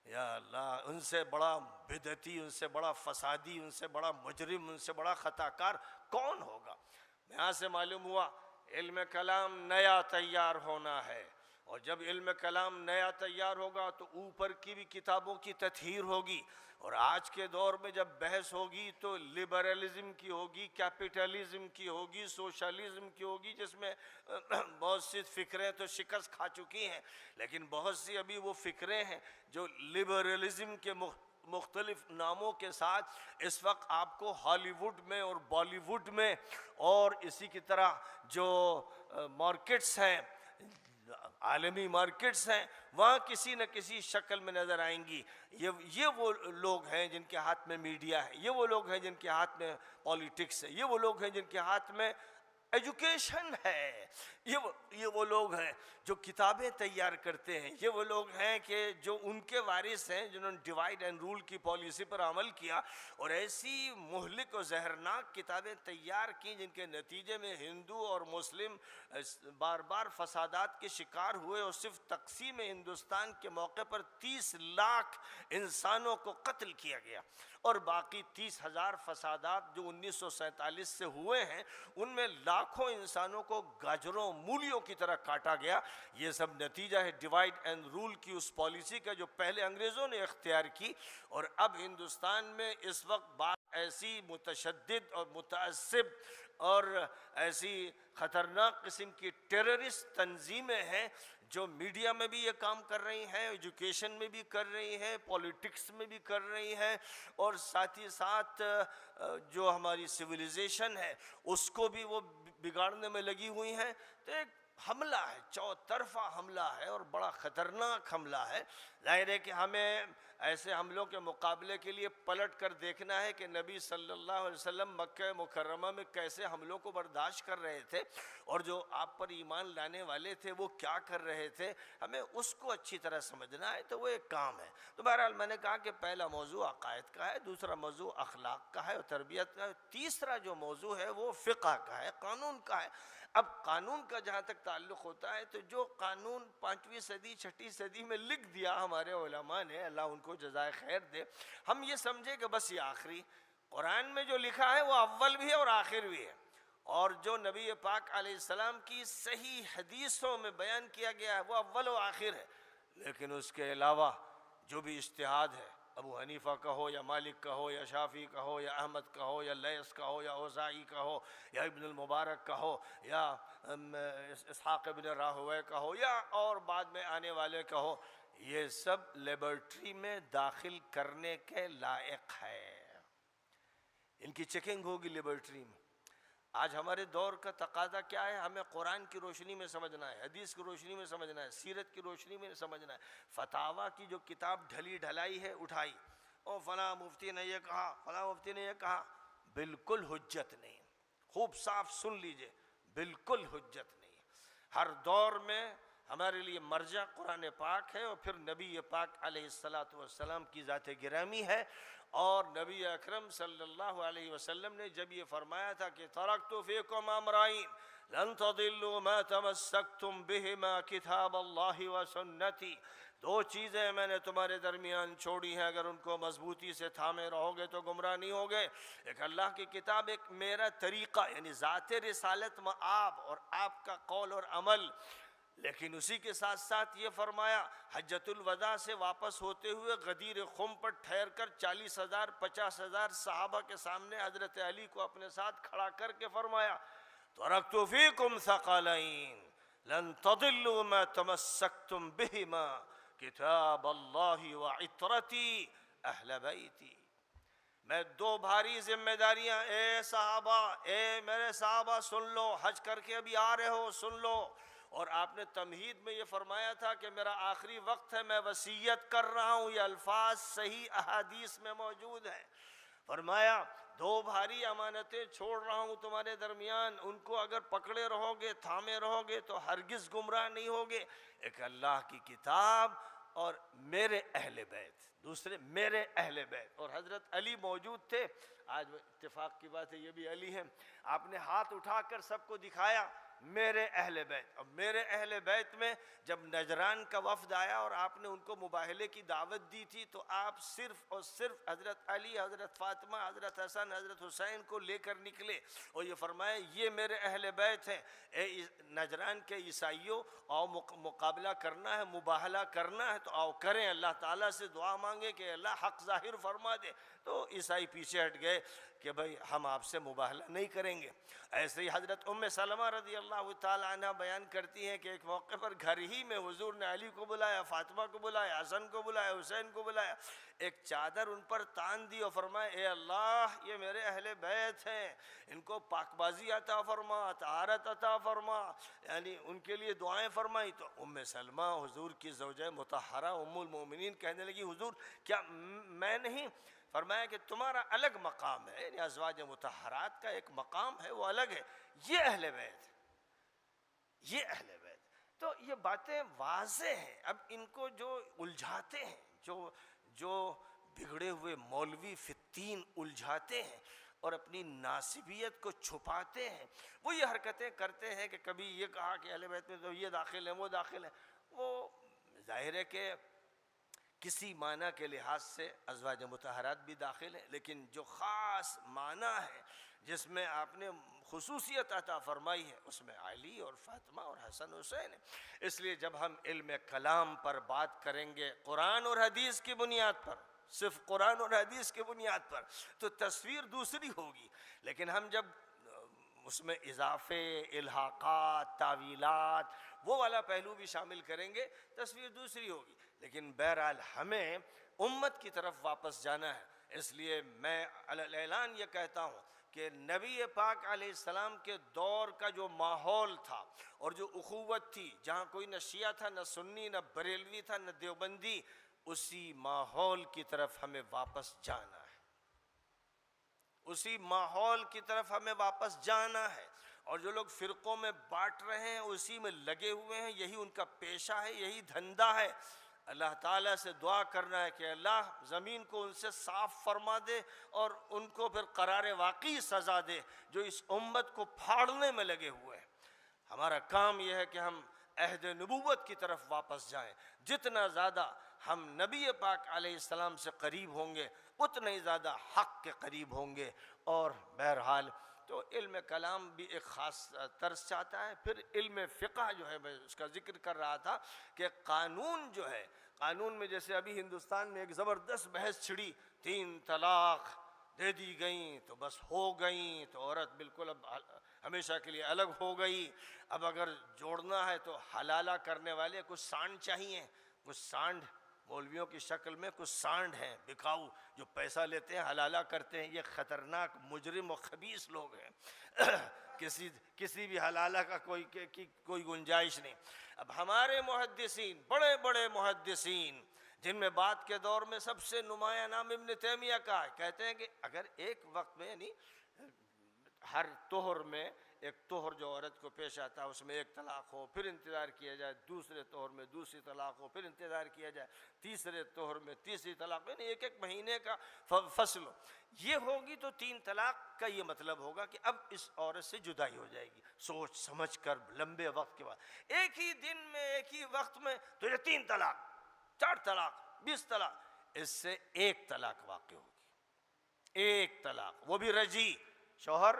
یا اللہ، ان سے بڑا بدعتی، ان سے بڑا فسادی، ان سے بڑا مجرم، ان سے بڑا خطا کار کون ہوگا؟ یہاں سے معلوم ہوا علم کلام نیا تیار ہونا ہے، اور جب علم کلام نیا تیار ہوگا تو اوپر کی بھی کتابوں کی تطہیر ہوگی. اور آج کے دور میں جب بحث ہوگی تو لبرلزم کی ہوگی، کیپٹلزم کی ہوگی، سوشلزم کی ہوگی، جس میں بہت سی فکریں تو شکست کھا چکی ہیں، لیکن بہت سی ابھی وہ فکریں ہیں جو لبرلزم کے مختلف ناموں کے ساتھ اس وقت آپ کو ہالی ووڈ میں اور بالی ووڈ میں اور اسی کی طرح جو مارکیٹس ہیں، عالمی مارکیٹس ہیں، وہاں کسی نہ کسی شکل میں نظر آئیں گی. یہ وہ لوگ ہیں جن کے ہاتھ میں میڈیا ہے، یہ وہ لوگ ہیں جن کے ہاتھ میں پالیٹکس ہے، یہ وہ لوگ ہیں جن کے ہاتھ میں ایجوکیشن ہے، یہ وہ لوگ ہیں جو کتابیں تیار کرتے ہیں، یہ وہ لوگ ہیں کہ جو ان کے وارث ہیں جنہوں نے ڈیوائڈ اینڈ رول کی پالیسی پر عمل کیا اور ایسی مہلک و زہرناک کتابیں تیار کی جن کے نتیجے میں ہندو اور مسلم بار بار فسادات کے شکار ہوئے، اور صرف تقسیم ہندوستان کے موقع پر 30 لاکھ انسانوں کو قتل کیا گیا، اور باقی 30,000 فسادات جو 1947 سے ہوئے ہیں ان میں لاکھوں انسانوں کو گاجروں مولیوں کی طرح کاٹا گیا. یہ سب نتیجہ ہے ڈیوائڈ اینڈ رول کی اس پالیسی کا جو پہلے انگریزوں نے اختیار کی. اور اب ہندوستان میں اس وقت بات ایسی متشدد اور متعصب اور ایسی خطرناک قسم کی ٹیررسٹ تنظیمیں ہیں جو میڈیا میں بھی یہ کام کر رہی ہیں، ایجوکیشن میں بھی کر رہی ہیں، پولیٹکس میں بھی کر رہی ہیں، اور ساتھ ہی ساتھ جو ہماری سویلائزیشن ہے اس کو بھی وہ بگاڑنے میں لگی ہوئی ہیں. تو ایک حملہ ہے، چوطرفہ حملہ ہے اور بڑا خطرناک حملہ ہے۔ ظاہر ہے کہ ہمیں ایسے حملوں کے مقابلے کے لیے پلٹ کر دیکھنا ہے کہ نبی صلی اللہ علیہ وسلم مکہ مکرمہ میں کیسے حملوں کو برداشت کر رہے تھے، اور جو آپ پر ایمان لانے والے تھے وہ کیا کر رہے تھے، ہمیں اس کو اچھی طرح سمجھنا ہے، تو وہ ایک کام ہے۔ تو بہرحال میں نے کہا کہ پہلا موضوع عقائد کا ہے، دوسرا موضوع اخلاق کا ہے اور تربیت کا ہے، تیسرا جو موضوع ہے وہ فقہ کا ہے، قانون کا ہے۔ اب قانون کا جہاں تک تعلق ہوتا ہے تو جو قانون 5ویں صدی 6ٹھی صدی میں لکھ دیا ہمارے علماء نے، اللہ ان کو جزائے خیر دے، ہم یہ سمجھے کہ بس یہ آخری، قرآن میں جو لکھا ہے وہ اول بھی ہے اور آخر بھی ہے، اور جو نبی پاک علیہ السلام کی صحیح حدیثوں میں بیان کیا گیا ہے وہ اول و آخر ہے، لیکن اس کے علاوہ جو بھی اجتہاد ہے، ابو حنیفہ کا ہو یا مالک کا ہو یا شافعی کا ہو یا احمد کا ہو یا لیث کا ہو یا اوزاعی کا ہو یا ابن المبارک کا ہو یا اسحاق ابن راہوے کا ہو یا اور بعد میں آنے والے کا ہو، یہ سب لیبارٹری میں داخل کرنے کے لائق ہے، ان کی چیکنگ ہوگی لیبارٹری میں۔ آج ہمارے دور کا تقاضا کیا ہے؟ ہمیں قرآن کی روشنی میں سمجھنا ہے، حدیث کی روشنی میں سمجھنا ہے، سیرت کی روشنی میں سمجھنا ہے۔ فتاویٰ کی جو کتاب ڈھلی ڈھلائی ہے اٹھائی، او فلاں مفتی نے یہ کہا، فلاں مفتی نے یہ کہا، بالکل حجت نہیں۔ خوب صاف سن لیجئے، بالکل حجت نہیں۔ ہر دور میں ہمارے لیے مرجع قرآن پاک ہے اور پھر نبی پاک علیہ السلام کی ذات گرامی ہے، اور نبی اکرم صلی اللہ علیہ وسلم نے جب یہ فرمایا تھا کہ ترکت فیکم امرین لن تضلوا ما تمسکتم بہما کتاب اللہ و سنتی، دو چیزیں میں نے تمہارے درمیان چھوڑی ہیں، اگر ان کو مضبوطی سے تھامے رہو گے تو گمراہ نہیں ہوگے۔ ایک اللہ کی کتاب، ایک میرا طریقہ، یعنی ذات رسالت میں آپ اور آپ کا قول اور عمل، لیکن اسی کے ساتھ ساتھ یہ فرمایا حجۃ الوداع سے واپس ہوتے ہوئے غدیر خم پر ٹھہر کر 40,000 50,000 صحابہ کے سامنے حضرت علی کو اپنے ساتھ کھڑا کر کے فرمایا ترکت فیکم ثقلین لن تضلوا ما تمسکتم بہما کتاب اللہ وعطرتی اہل بیتی۔ میں دو بھاری ذمہ داریاں، اے صحابہ، اے میرے صحابہ سن لو، حج کر کے ابھی آ رہے ہو سن لو، اور آپ نے تمہید میں یہ فرمایا تھا کہ میرا آخری وقت ہے، میں وصیت کر رہا ہوں، یہ الفاظ صحیح احادیث میں موجود ہیں۔ فرمایا دو بھاری امانتیں چھوڑ رہا ہوں تمہارے درمیان، ان کو اگر پکڑے رہو گے، تھامے رہو گے تو ہرگز گمراہ نہیں ہوگے، ایک اللہ کی کتاب اور میرے اہل بیت، دوسرے میرے اہل بیت۔ اور حضرت علی موجود تھے، آج اتفاق کی بات ہے یہ بھی علی ہیں، آپ نے ہاتھ اٹھا کر سب کو دکھایا میرے اہل بیت۔ اب میرے اہل بیت میں جب نجران کا وفد آیا اور آپ نے ان کو مباہلے کی دعوت دی تھی تو آپ صرف اور صرف حضرت علی، حضرت فاطمہ، حضرت حسن، حضرت حسین کو لے کر نکلے اور یہ فرمایا یہ میرے اہل بیت ہیں، اے نجران کے عیسائیوں، آؤ مقابلہ کرنا ہے، مباہلہ کرنا ہے تو آؤ کریں، اللہ تعالیٰ سے دعا مانگے کہ اللہ حق ظاہر فرما دے۔ تو عیسائی پیچھے ہٹ گئے کہ بھئی ہم آپ سے مباہلہ نہیں کریں گے۔ ایسے ہی حضرت ام سلمہ رضی اللہ تعالیٰ عنہ بیان کرتی ہیں کہ ایک موقع پر گھر ہی میں حضور نے علی کو بلایا، فاطمہ کو بلایا، حسن کو بلایا، حسین کو بلایا، ایک چادر ان پر تان دی اور فرمایا اے اللہ یہ میرے اہل بیت ہیں، ان کو پاک بازی عطا فرما، طہارت عطا فرما، یعنی ان کے لیے دعائیں فرمائی۔ تو ام سلمہ حضور کی زوجہ مطہرہ ام المومنین کہنے لگی حضور کیا میں نہیں؟ فرمایا کہ تمہارا الگ مقام ہے، یعنی ازواج مطہرات کا ایک مقام ہے وہ الگ ہے، یہ اہل بیت ہے، یہ اہل بیت۔ تو یہ باتیں واضح ہیں، اب ان کو جو الجھاتے ہیں، جو بگڑے ہوئے مولوی فتین الجھاتے ہیں اور اپنی ناسبیت کو چھپاتے ہیں، وہ یہ حرکتیں کرتے ہیں کہ کبھی یہ کہا کہ اہل بیت میں تو یہ داخل ہیں وہ داخل ہیں، وہ ظاہر ہے کہ کسی معنی کے لحاظ سے ازواج مطہرات بھی داخل ہیں، لیکن جو خاص معنی ہے جس میں آپ نے خصوصیت عطا فرمائی ہے اس میں علی اور فاطمہ اور حسن حسین ہے۔ اس لیے جب ہم علم کلام پر بات کریں گے قرآن اور حدیث کی بنیاد پر، صرف قرآن اور حدیث کی بنیاد پر، تو تصویر دوسری ہوگی، لیکن ہم جب اس میں اضافے، الحاقات، تعویلات، وہ والا پہلو بھی شامل کریں گے، تصویر دوسری ہوگی۔ لیکن بہرحال ہمیں امت کی طرف واپس جانا ہے، اس لیے میں علی الاعلان یہ کہتا ہوں کہ نبی پاک علیہ السلام کے دور کا جو ماحول تھا اور جو اخوت تھی، جہاں کوئی نہ شیعہ تھا، نہ سنی، نہ بریلوی تھا، نہ دیوبندی، اسی ماحول کی طرف ہمیں واپس جانا ہے، اسی ماحول کی طرف ہمیں واپس جانا ہے۔ اور جو لوگ فرقوں میں بانٹ رہے ہیں، اسی میں لگے ہوئے ہیں، یہی ان کا پیشہ ہے، یہی دھندا ہے۔ اللہ تعالیٰ سے دعا کرنا ہے کہ اللہ زمین کو ان سے صاف فرما دے اور ان کو پھر قرار واقعی سزا دے جو اس امت کو پھاڑنے میں لگے ہوئے ہیں۔ ہمارا کام یہ ہے کہ ہم عہد نبوت کی طرف واپس جائیں۔ جتنا زیادہ ہم نبی پاک علیہ السلام سے قریب ہوں گے، اتنا ہی زیادہ حق کے قریب ہوں گے۔ اور بہرحال تو علم کلام بھی ایک خاص طرز چاہتا ہے۔ پھر علم فقہ جو ہے، میں اس کا ذکر کر رہا تھا کہ قانون جو ہے، قانون میں جیسے ابھی ہندوستان میں ایک زبردست بحث چھڑی، 3 طلاق دے دی گئیں تو بس ہو گئیں، تو عورت بالکل اب ہمیشہ کے لیے الگ ہو گئی۔ اب اگر جوڑنا ہے تو حلالہ کرنے والے کچھ سانڈ چاہیے، کچھ سانڈ مولویوں کی شکل میں کچھ سانڈ ہیں بکاؤ جو پیسہ لیتے ہیں، حلالہ کرتے ہیں۔ یہ خطرناک مجرم و خبیث لوگ ہیں، کسی بھی حلالہ کا کوئی گنجائش نہیں۔ اب ہمارے محدثین، بڑے بڑے محدثین، جن میں بعد کے دور میں سب سے نمایاں نام ابن تیمیہ کا ہے، کہتے ہیں کہ اگر ایک وقت میں، یعنی ہر طہر میں، ایک طہر جو عورت کو پیش آتا ہے اس میں 1 طلاق ہو، پھر انتظار کیا جائے، دوسرے طہر میں دوسری طلاق ہو، پھر انتظار کیا جائے، تیسرے طہر میں تیسری طلاق، یعنی 1 مہینے کا فصل ہو، یہ ہوگی تو 3 طلاق کا یہ مطلب ہوگا کہ اب اس عورت سے جدائی ہو جائے گی، سوچ سمجھ کر لمبے وقت کے بعد، ایک ہی دن میں، ایک ہی وقت میں تو یہ 3 طلاق، 4 طلاق، 20 طلاق، اس سے 1 طلاق واقع ہوگی، 1 طلاق، وہ بھی رجی، شوہر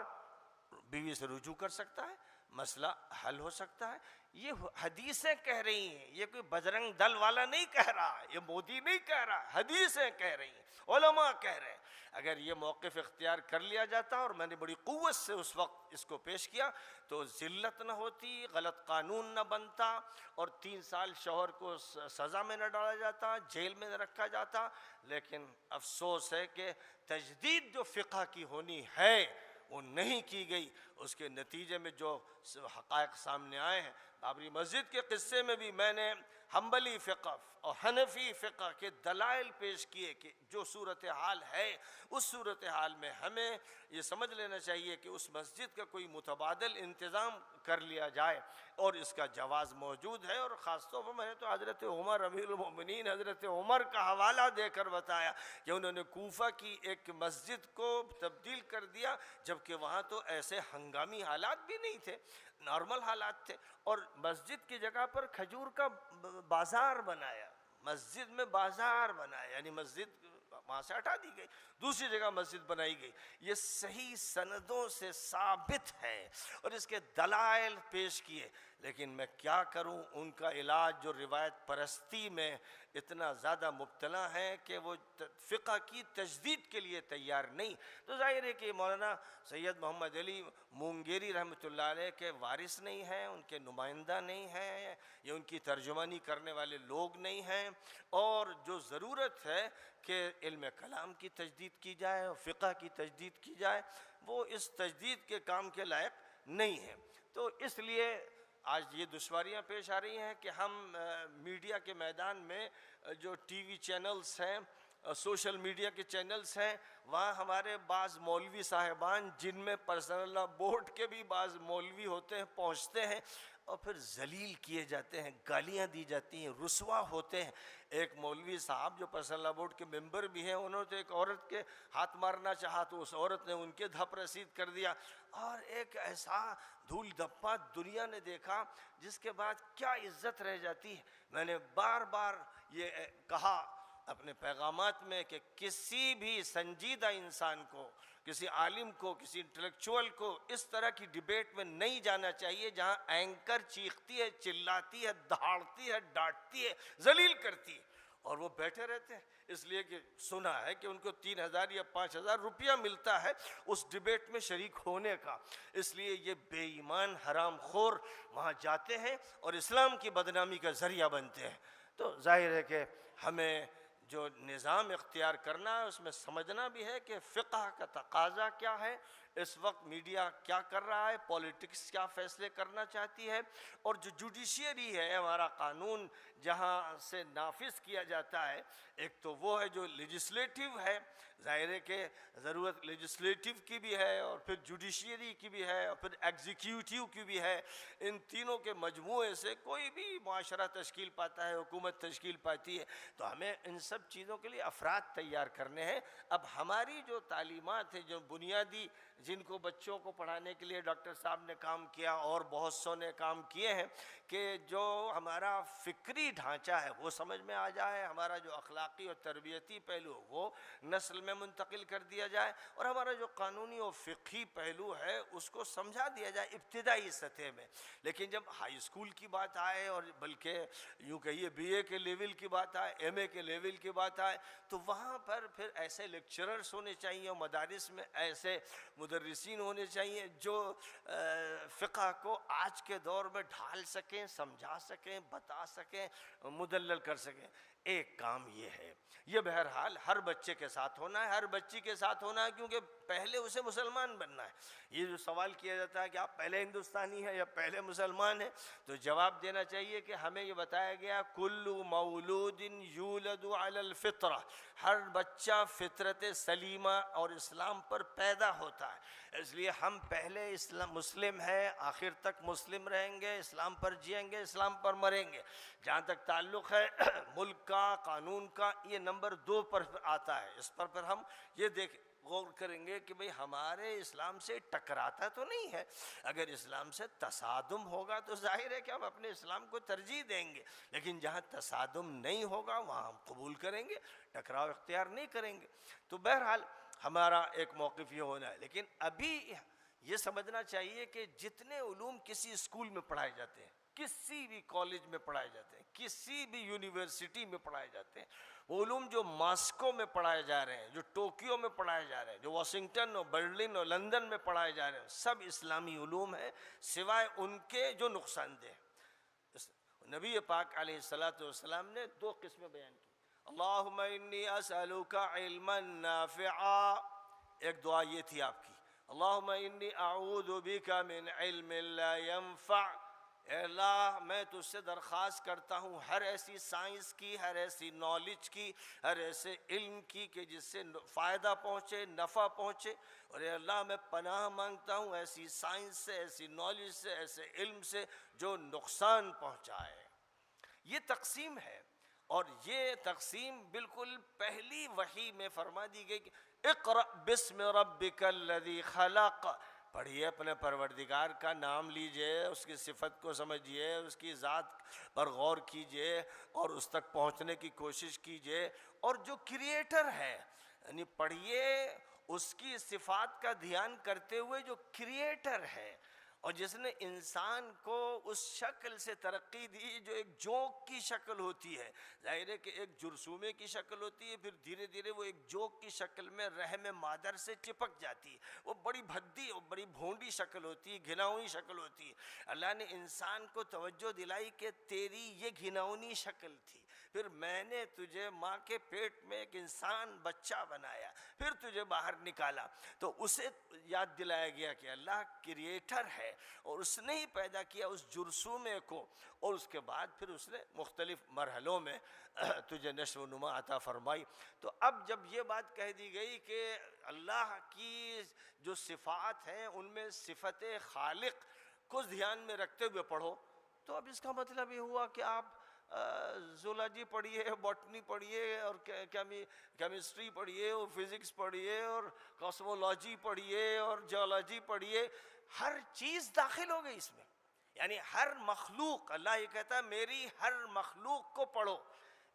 بیوی سے رجوع کر سکتا ہے، مسئلہ حل ہو سکتا ہے۔ یہ حدیثیں کہہ رہی ہیں، یہ کوئی بجرنگ دل والا نہیں کہہ رہا، یہ مودی نہیں کہہ رہا، حدیثیں کہہ رہی ہیں، علماء کہہ رہے ہیں۔ اگر یہ موقف اختیار کر لیا جاتا اور میں نے بڑی قوت سے اس وقت اس کو پیش کیا تو ذلت نہ ہوتی، غلط قانون نہ بنتا، اور 3 سال شوہر کو سزا میں نہ ڈالا جاتا، جیل میں نہ رکھا جاتا۔ لیکن افسوس ہے کہ تجدید جو فقہ کی ہونی ہے وہ نہیں کی گئی۔ اس کے نتیجے میں جو حقائق سامنے آئے ہیں، بابری مسجد کے قصے میں بھی میں نے حنبلی فقہ اور حنفی فقہ کے دلائل پیش کیے کہ جو صورتحال ہے اس صورتحال میں ہمیں یہ سمجھ لینا چاہیے کہ اس مسجد کا کوئی متبادل انتظام کر لیا جائے، اور اس کا جواز موجود ہے۔ اور خاص طور پر میں نے تو حضرت عمر امیر المومنین حضرت عمر کا حوالہ دے کر بتایا کہ انہوں نے کوفہ کی ایک مسجد کو تبدیل کر دیا، جبکہ وہاں تو ایسے ہنگامی حالات بھی نہیں تھے، نارمل حالات تھے، اور مسجد کی جگہ پر کھجور کا بازار بنایا، مسجد میں بازار بنایا، یعنی مسجد وہاں سے ہٹا دی گئی، دوسری جگہ مسجد بنائی گئی۔ یہ صحیح سندوں سے ثابت ہے اور اس کے دلائل پیش کیے، لیکن میں کیا کروں، ان کا علاج جو روایت پرستی میں اتنا زیادہ مبتلا ہے کہ وہ فقہ کی تجدید کے لیے تیار نہیں۔ تو ظاہر ہے کہ مولانا سید محمد علی مونگیری رحمۃ اللہ علیہ کے وارث نہیں ہیں، ان کے نمائندہ نہیں ہیں، یہ ان کی ترجمانی کرنے والے لوگ نہیں ہیں، اور جو ضرورت ہے کہ علم کلام کی تجدید کی جائے اور فقہ کی تجدید کی جائے، وہ اس تجدید کے کام کے لائق نہیں ہے۔ تو اس لیے آج یہ دشواریاں پیش آ رہی ہیں کہ ہم میڈیا کے میدان میں جو ٹی وی چینلز ہیں، سوشل میڈیا کے چینلز ہیں، وہاں ہمارے بعض مولوی صاحبان جن میں پرسنل لا بورڈ کے بھی بعض مولوی ہوتے ہیں، پہنچتے ہیں اور پھر ذلیل کیے جاتے ہیں، گالیاں دی جاتی ہیں، رسوا ہوتے ہیں۔ ایک مولوی صاحب جو پرسنل لا بورڈ کے ممبر بھی ہیں، انہوں نے ایک عورت کے ہاتھ مارنا چاہا تو اس عورت نے ان کے دھپ رسید کر دیا، اور ایک ایسا دھول دھپا دنیا نے دیکھا جس کے بعد کیا عزت رہ جاتی ہے۔ میں نے بار بار یہ کہا اپنے پیغامات میں کہ کسی بھی سنجیدہ انسان کو، کسی عالم کو، کسی انٹلیکچوئل کو اس طرح کی ڈیبیٹ میں نہیں جانا چاہیے جہاں اینکر چیختی ہے، چلاتی ہے، دہاڑتی ہے، ڈانٹتی ہے، ذلیل کرتی ہے، اور وہ بیٹھے رہتے ہیں، اس لیے کہ سنا ہے کہ ان کو 3000 یا 5000 روپیہ ملتا ہے اس ڈیبیٹ میں شریک ہونے کا۔ اس لیے یہ بے ایمان حرام خور وہاں جاتے ہیں اور اسلام کی بدنامی کا ذریعہ بنتے ہیں۔ تو ظاہر ہے کہ ہمیں جو نظام اختیار کرنا ہے اس میں سمجھنا بھی ہے کہ فقہ کا تقاضا کیا ہے، اس وقت میڈیا کیا کر رہا ہے، پولیٹکس کیا فیصلے کرنا چاہتی ہے، اور جو جوڈیشیری ہے ہمارا قانون جہاں سے نافذ کیا جاتا ہے، ایک تو وہ ہے جو لیجسلیٹو ہے، ظاہر ہے کہ ضرورت لیجسلیٹو کی بھی ہے اور پھر جوڈیشیری کی بھی ہے اور پھر ایگزیکیوٹیو کی بھی ہے۔ ان تینوں کے مجموعے سے کوئی بھی معاشرہ تشکیل پاتا ہے، حکومت تشکیل پاتی ہے، تو ہمیں ان سب چیزوں کے لیے افراد تیار کرنے ہیں۔ اب ہماری جو تعلیمات ہیں، جو بنیادی، جن کو بچوں کو پڑھانے کے لیے ڈاکٹر صاحب نے کام کیا اور بہت سو نے کام کیے ہیں، کہ جو ہمارا فکری ڈھانچہ ہے وہ سمجھ میں آ جائے، ہمارا جو اخلاقی اور تربیتی پہلو وہ نسل میں منتقل کر دیا جائے، اور ہمارا جو قانونی اور فقہی پہلو ہے اس کو سمجھا دیا جائے ابتدائی سطح میں۔ لیکن جب ہائی اسکول کی بات آئے، اور بلکہ یوں کہیے بی اے کے لیول کی بات آئے، ایم اے کے لیول کی بات آئے، تو وہاں پر پھر ایسے لیکچررز ہونے چاہیے، اور مدارس میں ایسے مدرسین ہونے چاہیے جو فقہ کو آج کے دور میں ڈھال سکیں، سمجھا سکیں، بتا سکیں، مدلل کر سکیں۔ ایک کام یہ ہے، یہ بہرحال ہر بچے کے ساتھ ہونا ہے، ہر بچی کے ساتھ ہونا ہے، کیونکہ پہلے اسے مسلمان بننا ہے۔ یہ جو سوال کیا جاتا ہے کہ آپ پہلے ہندوستانی ہیں یا پہلے مسلمان ہیں، تو جواب دینا چاہیے کہ ہمیں یہ بتایا گیا کل مولود یولد علی الفطرہ، ہر بچہ فطرت سلیمہ اور اسلام پر پیدا ہوتا ہے، اس لیے ہم پہلے مسلم ہیں، آخر تک مسلم رہیں گے، اسلام پر جئیں گے، اسلام پر مریں گے۔ جہاں تک تعلق ہے ملک کا، قانون کا، یہ نمبر 2 پر آتا ہے، اس پر ہم یہ غور کریں گے کہ بھئی ہمارے اسلام سے ٹکراتا تو نہیں ہے۔ اگر اسلام سے تصادم ہوگا تو ظاہر ہے کہ ہم اپنے اسلام کو ترجیح دیں گے، لیکن جہاں تصادم نہیں ہوگا وہاں ہم قبول کریں گے، ٹکراؤ اختیار نہیں کریں گے۔ تو بہرحال ہمارا ایک موقف یہ ہونا ہے، لیکن ابھی یہ سمجھنا چاہیے کہ جتنے علوم کسی اسکول میں پڑھائے جاتے ہیں، کسی بھی کالج میں پڑھائے جاتے ہیں، کسی بھی یونیورسٹی میں پڑھائے جاتے ہیں، وہ علوم جو ماسکو میں پڑھائے جا رہے ہیں، جو ٹوکیو میں پڑھائے جا رہے ہیں، جو واشنگٹن اور برلن اور لندن میں پڑھائے جا رہے ہیں، سب اسلامی علوم ہیں، سوائے ان کے جو نقصان دہ۔ نبی پاک علیہ السلام نے 2 قسمیں بیان کی۔ اللہم انی اسألک علما نافعا، ایک دعا یہ تھی آپ کی، اللہم انی اعوذ بک من علم لا ينفع، اے اللہ میں تجھ سے درخواست کرتا ہوں ہر ایسی سائنس کی، ہر ایسی نالج کی، ہر ایسے علم کی کہ جس سے فائدہ پہنچے، نفع پہنچے، اور اے اللہ میں پناہ مانگتا ہوں ایسی سائنس سے، ایسی نالج سے، ایسے علم سے جو نقصان پہنچائے۔ یہ تقسیم ہے، اور یہ تقسیم بالکل پہلی وحی میں فرما دی گئی کہ اقرأ بسم ربک الذی خلق، پڑھیے اپنے پروردگار کا نام لیجئے، اس کی صفت کو سمجھیے، اس کی ذات پر غور کیجئے اور اس تک پہنچنے کی کوشش کیجئے، اور جو کریٹر ہے، یعنی پڑھیے اس کی صفات کا دھیان کرتے ہوئے جو کریٹر ہے، اور جس نے انسان کو اس شکل سے ترقی دی جو ایک جوک کی شکل ہوتی ہے۔ ظاہر ہے کہ ایک جرثومے کی شکل ہوتی ہے، پھر دھیرے دھیرے وہ ایک جوک کی شکل میں رحم مادر سے چپک جاتی ہے، وہ بڑی بھدی اور بڑی بھونڈی شکل ہوتی ہے، گھناؤنی شکل ہوتی ہے۔ اللہ نے انسان کو توجہ دلائی کہ تیری یہ گھناؤنی شکل تھی، پھر میں نے تجھے ماں کے پیٹ میں ایک انسان بچہ بنایا، پھر تجھے باہر نکالا، تو اسے یاد دلایا گیا کہ اللہ کریٹر ہے، اور اس نے ہی پیدا کیا اس جرثومے کو، اور اس کے بعد پھر اس نے مختلف مرحلوں میں تجھے نشو و نما عطا فرمائی۔ تو اب جب یہ بات کہہ دی گئی کہ اللہ کی جو صفات ہیں ان میں صفت خالق کو دھیان میں رکھتے ہوئے پڑھو، تو اب اس کا مطلب یہ ہوا کہ آپ زولوجی پڑھیے، باٹنی پڑھیے، اور کیمسٹری پڑھیے، اور فزکس پڑھیے، اور کاسمولوجی پڑھیے، اور جیولوجی پڑھیے، ہر چیز داخل ہو گئی اس میں، یعنی ہر مخلوق، اللہ یہ کہتا ہے میری ہر مخلوق کو پڑھو،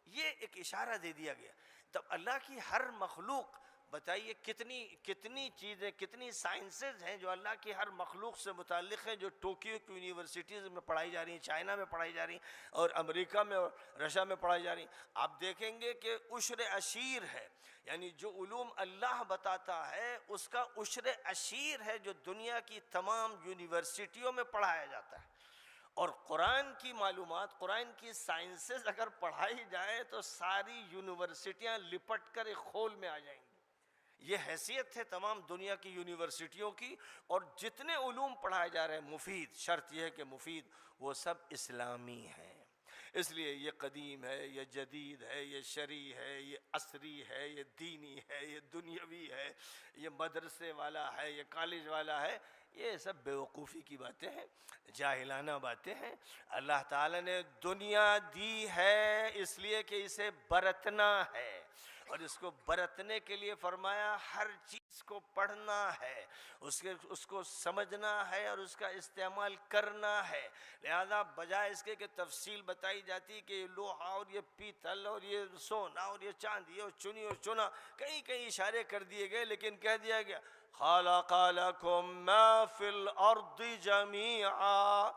یہ ایک اشارہ دے دیا گیا۔ تب اللہ کی ہر مخلوق، بتائیے کتنی چیزیں، کتنی سائنسز ہیں جو اللہ کی ہر مخلوق سے متعلق ہیں، جو ٹوکیو کی یونیورسٹیز میں پڑھائی جا رہی ہیں، چائنا میں پڑھائی جا رہی ہیں، اور امریکہ میں اور رشیا میں پڑھائی جا رہی ہیں۔ آپ دیکھیں گے کہ عشر عشیر ہے، یعنی جو علوم اللہ بتاتا ہے اس کا عشر عشیر ہے جو دنیا کی تمام یونیورسٹیوں میں پڑھایا جاتا ہے۔ اور قرآن کی معلومات، قرآن کی سائنسز اگر پڑھائی جائیں تو ساری یونیورسٹیاں لپٹ کر ایک خول میں آ جائیں گی۔ یہ حیثیت ہے تمام دنیا کی یونیورسٹیوں کی، اور جتنے علوم پڑھائے جا رہے ہیں مفید، شرط یہ ہے کہ مفید، وہ سب اسلامی ہیں۔ اس لیے یہ قدیم ہے، یہ جدید ہے، یہ شرعی ہے، یہ عصری ہے، یہ دینی ہے، یہ دنیاوی ہے، یہ مدرسے والا ہے، یہ کالج والا ہے، یہ سب بیوقوفی کی باتیں ہیں، جاہلانہ باتیں ہیں۔ اللہ تعالیٰ نے دنیا دی ہے اس لیے کہ اسے برتنا ہے، اور اس کو برتنے کے لیے فرمایا ہر چیز کو پڑھنا ہے، اس کو سمجھنا ہے اور اس کا استعمال کرنا ہے۔ لہذا بجائے اس کے کہ تفصیل بتائی جاتی کہ یہ لوہا اور یہ پیتل اور یہ سونا اور یہ چاندی اور چنی اور چنا، کئی کئی اشارے کر دیے گئے، لیکن کہہ دیا گیا خَلَقَ لَكُم مَّا فِي الْأَرْضِ جَمِيعًا،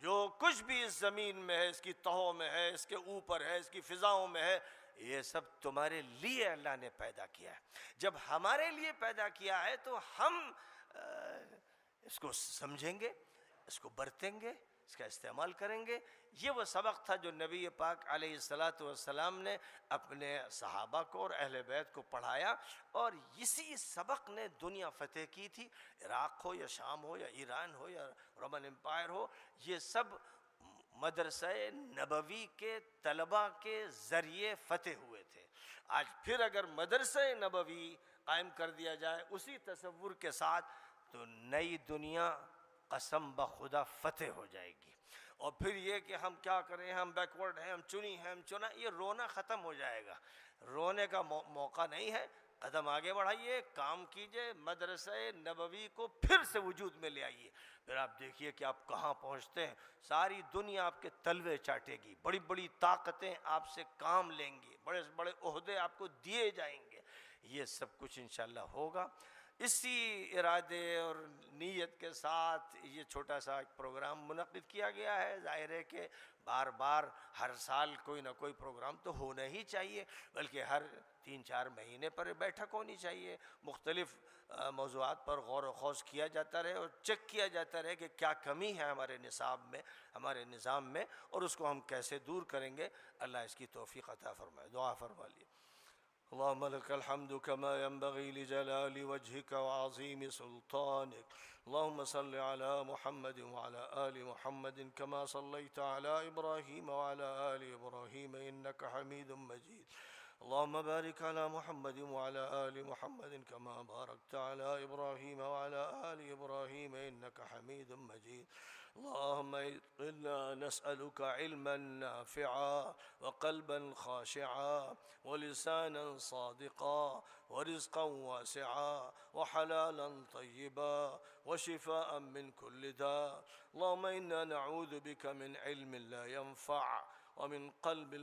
جو کچھ بھی اس زمین میں ہے، اس کی تہوں میں ہے، اس کے اوپر ہے، اس کی فضاؤں میں ہے، یہ سب تمہارے لیے اللہ نے پیدا کیا ہے۔ جب ہمارے لیے پیدا کیا ہے تو ہم اس کو سمجھیں گے، اس کو برتیں گے، اس کا استعمال کریں گے۔ یہ وہ سبق تھا جو نبی پاک علیہ السلام نے اپنے صحابہ کو اور اہل بیت کو پڑھایا، اور اسی سبق نے دنیا فتح کی تھی۔ عراق ہو یا شام ہو یا ایران ہو یا رومن امپائر ہو، یہ سب مدرسہ نبوی کے طلباء کے ذریعے فتح ہوئے تھے۔ آج پھر اگر مدرسہ نبوی قائم کر دیا جائے اسی تصور کے ساتھ، تو نئی دنیا قسم بخدا فتح ہو جائے گی۔ اور پھر یہ کہ ہم کیا کریں، ہم بیکورڈ ہیں، ہم چنی ہیں، ہم چنا، یہ رونا ختم ہو جائے گا۔ رونے کا موقع نہیں ہے، قدم آگے بڑھائیے، کام کیجئے، مدرسہ نبوی کو پھر سے وجود میں لے آئیے۔ پھر آپ دیکھیے کہ آپ کہاں پہنچتے ہیں۔ ساری دنیا آپ کے تلوے چاٹے گی، بڑی بڑی طاقتیں آپ سے کام لیں گی، بڑے بڑے عہدے آپ کو دیے جائیں گے۔ یہ سب کچھ انشاءاللہ ہوگا۔ اسی ارادے اور نیت کے ساتھ یہ چھوٹا سا ایک پروگرام منعقد کیا گیا ہے۔ ظاہر ہے کہ بار بار ہر سال کوئی نہ کوئی پروگرام تو ہونا ہی چاہیے، بلکہ ہر 3-4 مہینے پر بیٹھک ہونی چاہیے، مختلف موضوعات پر غور و خوض کیا جاتا رہے اور چیک کیا جاتا رہے کہ کیا کمی ہے ہمارے نصاب میں، ہمارے نظام میں، اور اس کو ہم کیسے دور کریں گے۔ اللہ اس کی توفیق عطا فرمائے۔ دعا فرما لیے۔ اللهم لك الحمد كما ينبغي لجلال وجهك وعظيم سلطانك، اللهم صل على محمد وعلى آل محمد كما صليت على إبراهيم وعلى آل إبراهيم إنك حميد مجيد، اللهم بارك على محمد وعلى آل محمد كما باركت على إبراهيم وعلى آل إبراهيم إنك حميد مجيد، اللهم إنا نسألك علما نافعا وقلبا خاشعا ولسانا صادقا ورزقا واسعا وحلالا طيبا وشفاء من كل داء، اللهم إنا نعوذ بك من علم لا ينفع ومن قلب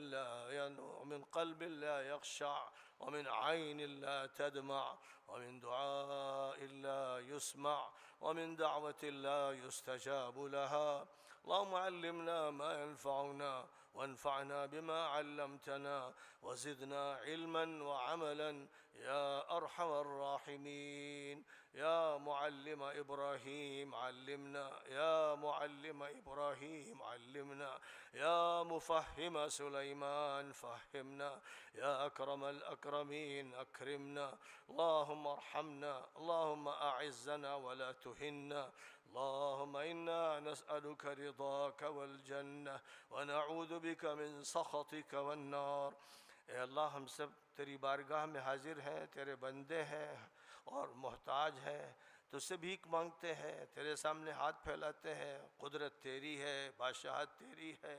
لا يخشع ومن عين لا تدمع ومن دعاء لا يسمع ومن دعوة لا يستجاب لها، اللهم علمنا ما ينفعنا وانفعنا بما علمتنا وزدنا علما وعملا يا أرحم الراحمين، يا معلم إبراهيم علمنا، يا معلم إبراهيم علمنا، يا مفهم سليمان فهمنا، يا أكرم الأكرمين أكرمنا، اللهم ارحمنا، اللهم أعزنا ولا تهنا، اللهم إنا نسألك رضاك والجنة ونعوذ بك من سخطك والنار۔ اے اللہ، ہم سب تیری بارگاہ میں حاضر ہیں، تیرے بندے ہیں اور محتاج ہیں، تجھ سے بھیک مانگتے ہیں، تیرے سامنے ہاتھ پھیلاتے ہیں۔ قدرت تیری ہے، بادشاہت تیری ہے،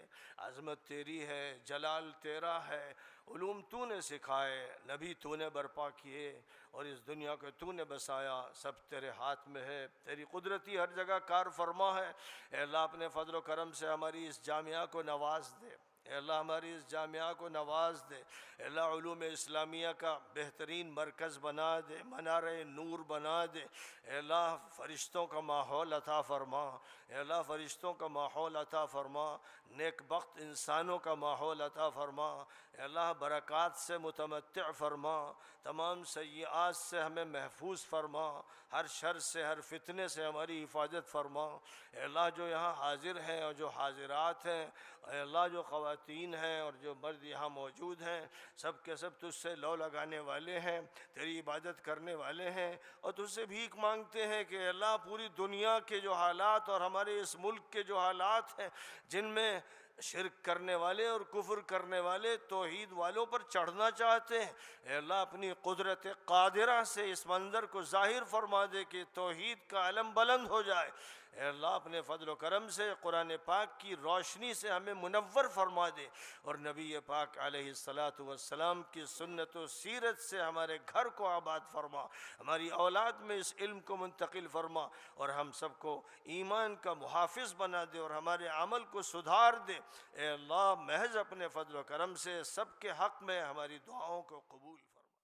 عظمت تیری ہے، جلال تیرا ہے، علوم تو نے سکھائے، نبی تو نے برپا کیے، اور اس دنیا کو تو نے بسایا، سب تیرے ہاتھ میں ہے، تیری قدرتی ہر جگہ کار فرما ہے۔ اے اللہ، اپنے فضل و کرم سے ہماری اس جامعہ کو نواز دے، اے اللہ ہماری اس جامعہ کو نواز دے، اے اللہ علوم اسلامیہ کا بہترین مرکز بنا دے، منارہ نور بنا دے، اے اللہ فرشتوں کا ماحول عطا فرما، اے اللہ فرشتوں کا ماحول عطا فرما، نیک بخت انسانوں کا ماحول عطا فرما، اے اللہ برکات سے متمتع فرما، تمام سیئات سے ہمیں محفوظ فرما، ہر شر سے ہر فتنے سے ہماری حفاظت فرما۔ اے اللہ جو یہاں حاضر ہیں اور جو حاضرات ہیں، اے اللہ جو خواتین ہیں اور جو مرد یہاں موجود ہیں، سب کے سب تجھ سے لو لگانے والے ہیں، تیری عبادت کرنے والے ہیں، اور تجھ سے بھیک مانگتے ہیں کہ اے اللہ پوری دنیا کے جو حالات اور ہمارے اس ملک کے جو حالات ہیں جن میں شرک کرنے والے اور کفر کرنے والے توحید والوں پر چڑھنا چاہتے ہیں، اے اللہ اپنی قدرت قادرہ سے اس منظر کو ظاہر فرما دے کہ توحید کا علم بلند ہو جائے۔ اے اللہ اپنے فضل و کرم سے قرآن پاک کی روشنی سے ہمیں منور فرما دے، اور نبی پاک علیہ السلام کی سنت و سیرت سے ہمارے گھر کو آباد فرما، ہماری اولاد میں اس علم کو منتقل فرما، اور ہم سب کو ایمان کا محافظ بنا دے اور ہمارے عمل کو سدھار دے۔ اے اللہ محض اپنے فضل و کرم سے سب کے حق میں ہماری دعاؤں کو قبول فرما۔